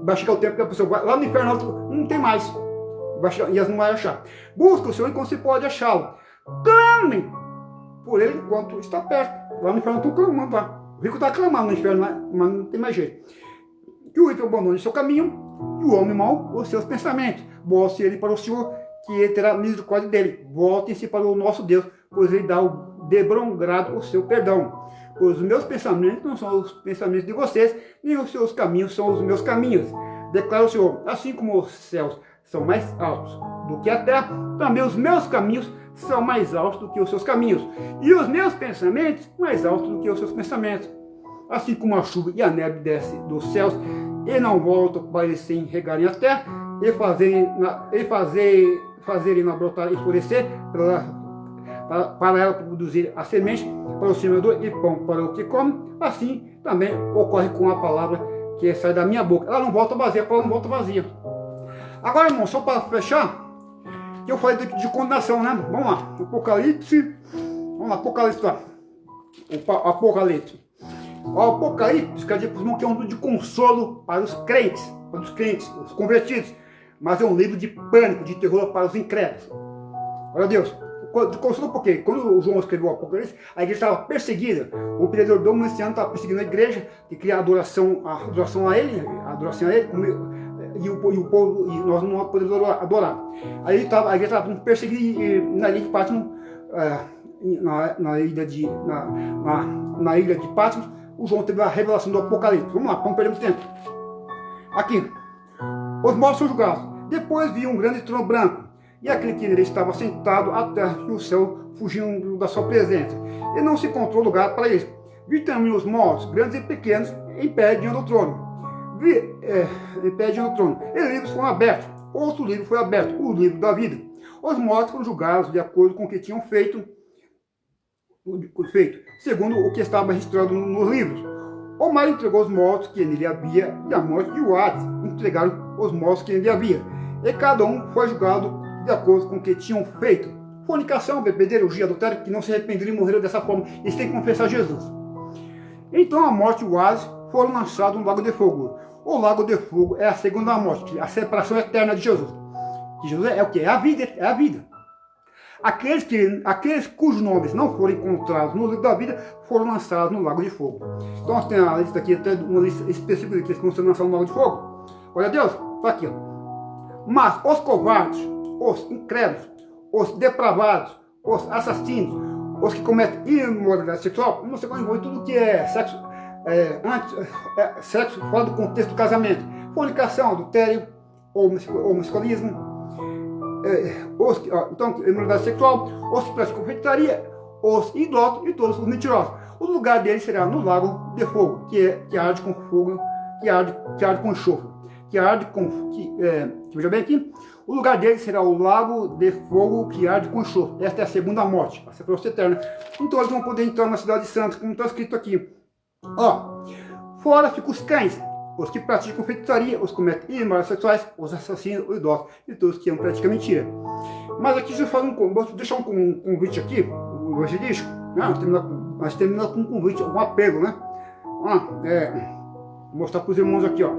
Vai chegar o tempo que a pessoa vai lá no inferno, não tem mais. Vai chegar, e elas não vão achar. Busca o Senhor enquanto se pode achá-lo. Clame por ele enquanto está perto. Lá no inferno estão clamando lá. O rico está clamando no inferno, mas não tem mais jeito. Que o ímpio abandone seu caminho e o homem mau os seus pensamentos. Volte ele para o Senhor, que ele terá misericórdia dele. Voltem-se para o nosso Deus, pois ele dá de bom grado o seu perdão. Pois os meus pensamentos não são os pensamentos de vocês, nem os seus caminhos são os meus caminhos. Declara o Senhor: assim como os céus são mais altos do que a terra, também os meus caminhos são mais altos do que os seus caminhos, e os meus pensamentos mais altos do que os seus pensamentos. Assim como a chuva e a neve descem dos céus e não voltam para eles sem regarem a terra e fazerem-na brotar e florescer para ela produzir a semente para o semeador e pão para o que come, assim também ocorre com a palavra que sai da minha boca. Ela não volta vazia, a palavra não volta vazia. Agora, irmão, só para fechar, que eu falei de condenação, né? Vamos lá, Apocalipse. Vamos lá, Apocalipse lá. Apocalipse. O Apocalipse quer dizer que é um livro de consolo para os crentes, os convertidos, mas é um livro de pânico, de terror para os incrédulos. Olha Deus, de consolo por quê? Quando o João escreveu o Apocalipse, a igreja estava perseguida. O imperador Domiciano estava perseguindo a igreja, que queria adoração a ele, e o povo, e nós não podemos adorar. Aí a igreja estava perseguida na ilha de Patmos, na ilha de Patmos, o João teve a revelação do Apocalipse. Vamos lá, não perdemos tempo. Aqui, os mortos são julgados. Depois vi um grande trono branco, e aquele que nele estava sentado, a terra e o céu fugindo da sua presença, e não se encontrou lugar para eles. Vi também os mortos, grandes e pequenos, em pé diante do trono. Em pé diante do trono. E livros foram abertos. Outro livro foi aberto, o livro da vida. Os mortos foram julgados de acordo com o que tinham feito, segundo o que estava registrado nos livros. O mar entregou os mortos que nele havia, e a morte e o Hades entregaram os mortos que nele havia. E cada um foi julgado de acordo com o que tinham feito. Fornicação, bebedeira, orgia, adultério, que não se arrependeram e morreram dessa forma. Eles têm que confessar Jesus. Então a morte e o Hades foram lançados no lago de fogo. O lago de fogo é a segunda morte, a separação eterna de Jesus. Que Jesus é o que? É a vida, é a vida. Aqueles cujos nomes não foram encontrados no livro da vida foram lançados no lago de fogo. Então nós temos a lista aqui, até uma lista específica daqueles que vão ser lançados no lago de fogo. Olha Deus, está aqui. Ó. Mas os covardes, os incrédulos, os depravados, os assassinos, os que cometem imoralidade sexual, não sei como envolve tudo que é sexo fora do contexto do casamento, fornicação, adultério, homossexualismo, então, imoralidade sexual, os que praticam feitiçaria, os idólatras e todos os mentirosos. O lugar deles será no lago de fogo, que arde com fogo, que arde com enxofre, veja bem aqui, o lugar deles será o lago de fogo que arde com enxofre. Esta é a segunda morte, a separação eterna. Então eles vão poder entrar na cidade santa, como está escrito aqui. Ó, fora ficam os cães, os que praticam feitiçaria, os que cometem imoralidades sexuais, os assassinos, os idólatras e todos que praticam mentira. Mas aqui vou deixar um convite aqui, o evangelístico, né? Nós terminamos com um convite, um apelo, né? Vou mostrar para os irmãos aqui, ó.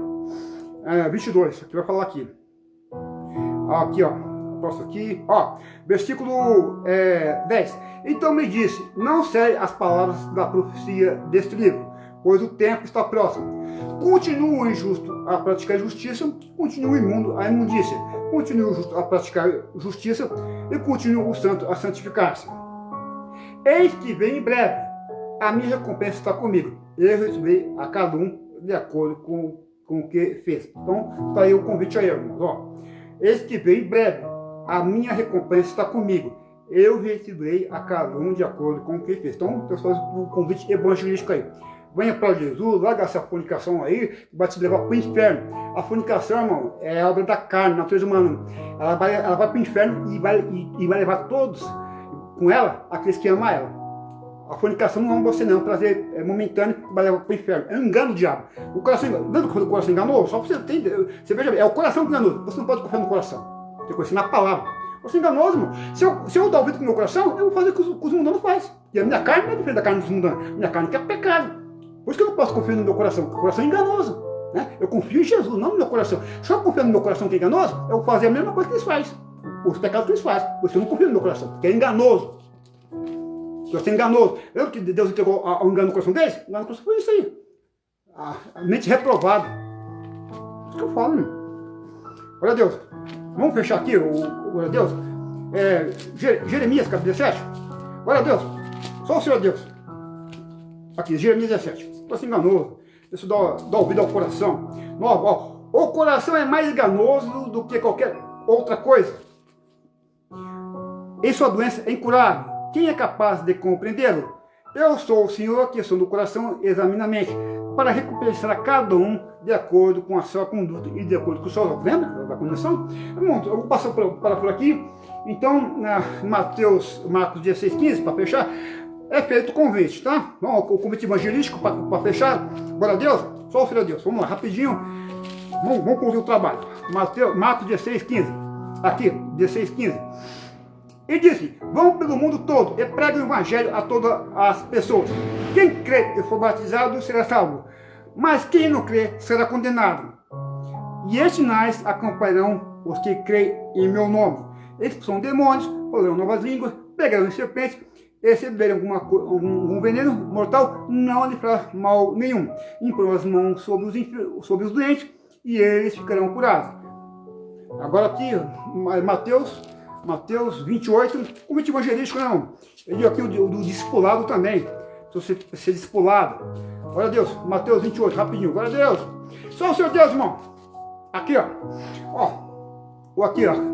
22, aqui vai falar aqui. Aqui, ó. Posso aqui, ó. Versículo 10. Então me disse, não sei as palavras da profecia deste livro, pois o tempo está próximo. Continue o injusto a praticar justiça, continue o imundo a imundícia. Continue o justo a praticar justiça e continue o santo a santificar-se. Eis que vem em breve, a minha recompensa está comigo. Eu receberei a cada um de acordo com o que fez. Então, está aí o convite aí, irmãos. Ó. Eis que vem em breve, a minha recompensa está comigo. Eu receberei a cada um de acordo com o que fez. Então, eu faço o convite evangelístico aí. Venha para Jesus, larga essa fornicação aí, que vai te levar para o inferno. A fornicação, irmão, é a obra da carne, natureza humana. Ela vai para o inferno e vai levar todos com ela, aqueles que amam ela. A fornicação não é você não, é um prazer momentâneo que vai levar para o inferno. É um engano do diabo. O coração, não que o coração enganou, só você tem, você veja, é o coração que enganou. Você não pode confiar no coração. Tem que conhecer na palavra. Você é enganoso, irmão. Se eu dar ouvido para o meu coração, eu vou fazer o que os mundanos fazem. E a minha carne não é diferente da carne dos mundanos. Minha carne quer pecado. Por isso que eu não posso confiar no meu coração, porque o coração é enganoso. Né? Eu confio em Jesus, não no meu coração. Se eu confiar no meu coração que é enganoso, eu vou fazer a mesma coisa que eles fazem. Os pecados que eles fazem. Por isso eu não confio no meu coração, porque é enganoso. Você é enganoso. Lembra que Deus entregou ao engano no coração deles? O engano no coração foi isso aí. A mente reprovada. Isso que eu falo, meu. Olha Deus. Vamos fechar aqui, olha Deus. Jeremias, capítulo 17. Olha Deus. Só o Senhor Deus. Aqui, Jeremias 17. Você enganoso. Isso dá ouvido ao coração. O coração é mais enganoso do que qualquer outra coisa. E sua doença é incurável. Quem é capaz de compreendê-lo? Eu sou o Senhor que sou do coração, examina a mente, para recompensar a cada um de acordo com a sua conduta e de acordo com o seu obra. Lembra da condição? Eu vou passar por aqui. Então, Marcos 16, 15, para fechar, é feito o convite, tá? Vamos, o convite evangelístico para fechar. Glória a Deus. Só o Filho de Deus. Vamos lá, rapidinho. Vamos concluir o trabalho. Marcos 16, 15. Aqui, 16, 15. E disse, vão pelo mundo todo e preguem o evangelho a todas as pessoas. quem crê e for batizado será salvo, mas quem não crê será condenado. E estes sinais acompanharão os que creem em meu nome. Expulsarão demônios, falarão novas línguas, pegarão serpentes, e se beberem algum veneno mortal, não lhe fará mal nenhum. Imporão as mãos sobre os doentes e eles ficarão curados. Agora aqui, Mateus 28, o evangelístico não. Eu digo aqui do discipulado também. Se você ser discipulado. Glória a Deus, Mateus 28, rapidinho. Glória a Deus. Só o seu Deus, irmão. Aqui, ó. Aqui, ó.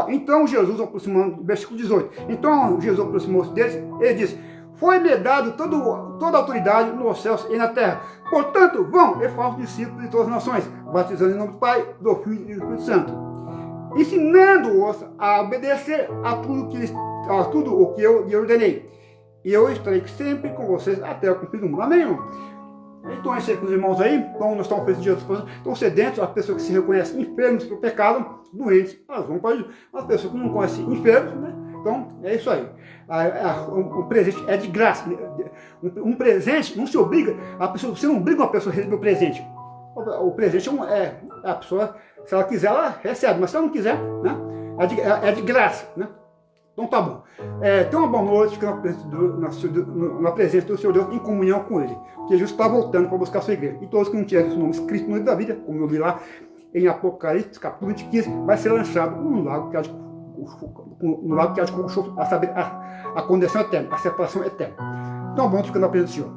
Então Jesus aproximando, versículo 18. Então Jesus aproximou-se deles e disse: foi-me dado toda a autoridade nos céus e na terra. Portanto, vão e façam discípulos de todas as nações, batizando em nome do Pai, do Filho e do Espírito Santo, ensinando-os a obedecer a tudo o que eu lhe ordenei. E eu estarei sempre com vocês até o cumprir do mundo. Amém, irmão? Então, é isso aí com os irmãos aí. Então, nós estamos feitos de Jesus. Estão sedentos, as pessoas que se reconhecem enfermos pelo pecado, doentes, elas vão para Jesus. As pessoas que não conhecem enfermos, né? Então, é isso aí. O presente é de graça. Um presente não se obriga. Você não obriga uma pessoa a receber o presente. O presente é a pessoa, se ela quiser, ela recebe. Mas se ela não quiser, né? É de graça, né? Então tá bom. Tenha uma boa noite, fica na presença do Senhor Deus, em comunhão com Ele. Porque Jesus está voltando para buscar a sua igreja. E todos que não tiverem seu nome escrito no livro da vida, como eu li lá em Apocalipse, capítulo 15, vai ser lançado no lago que há de como a saber, a condenação eterna, a separação eterna. Então, bom, fica na presença do Senhor.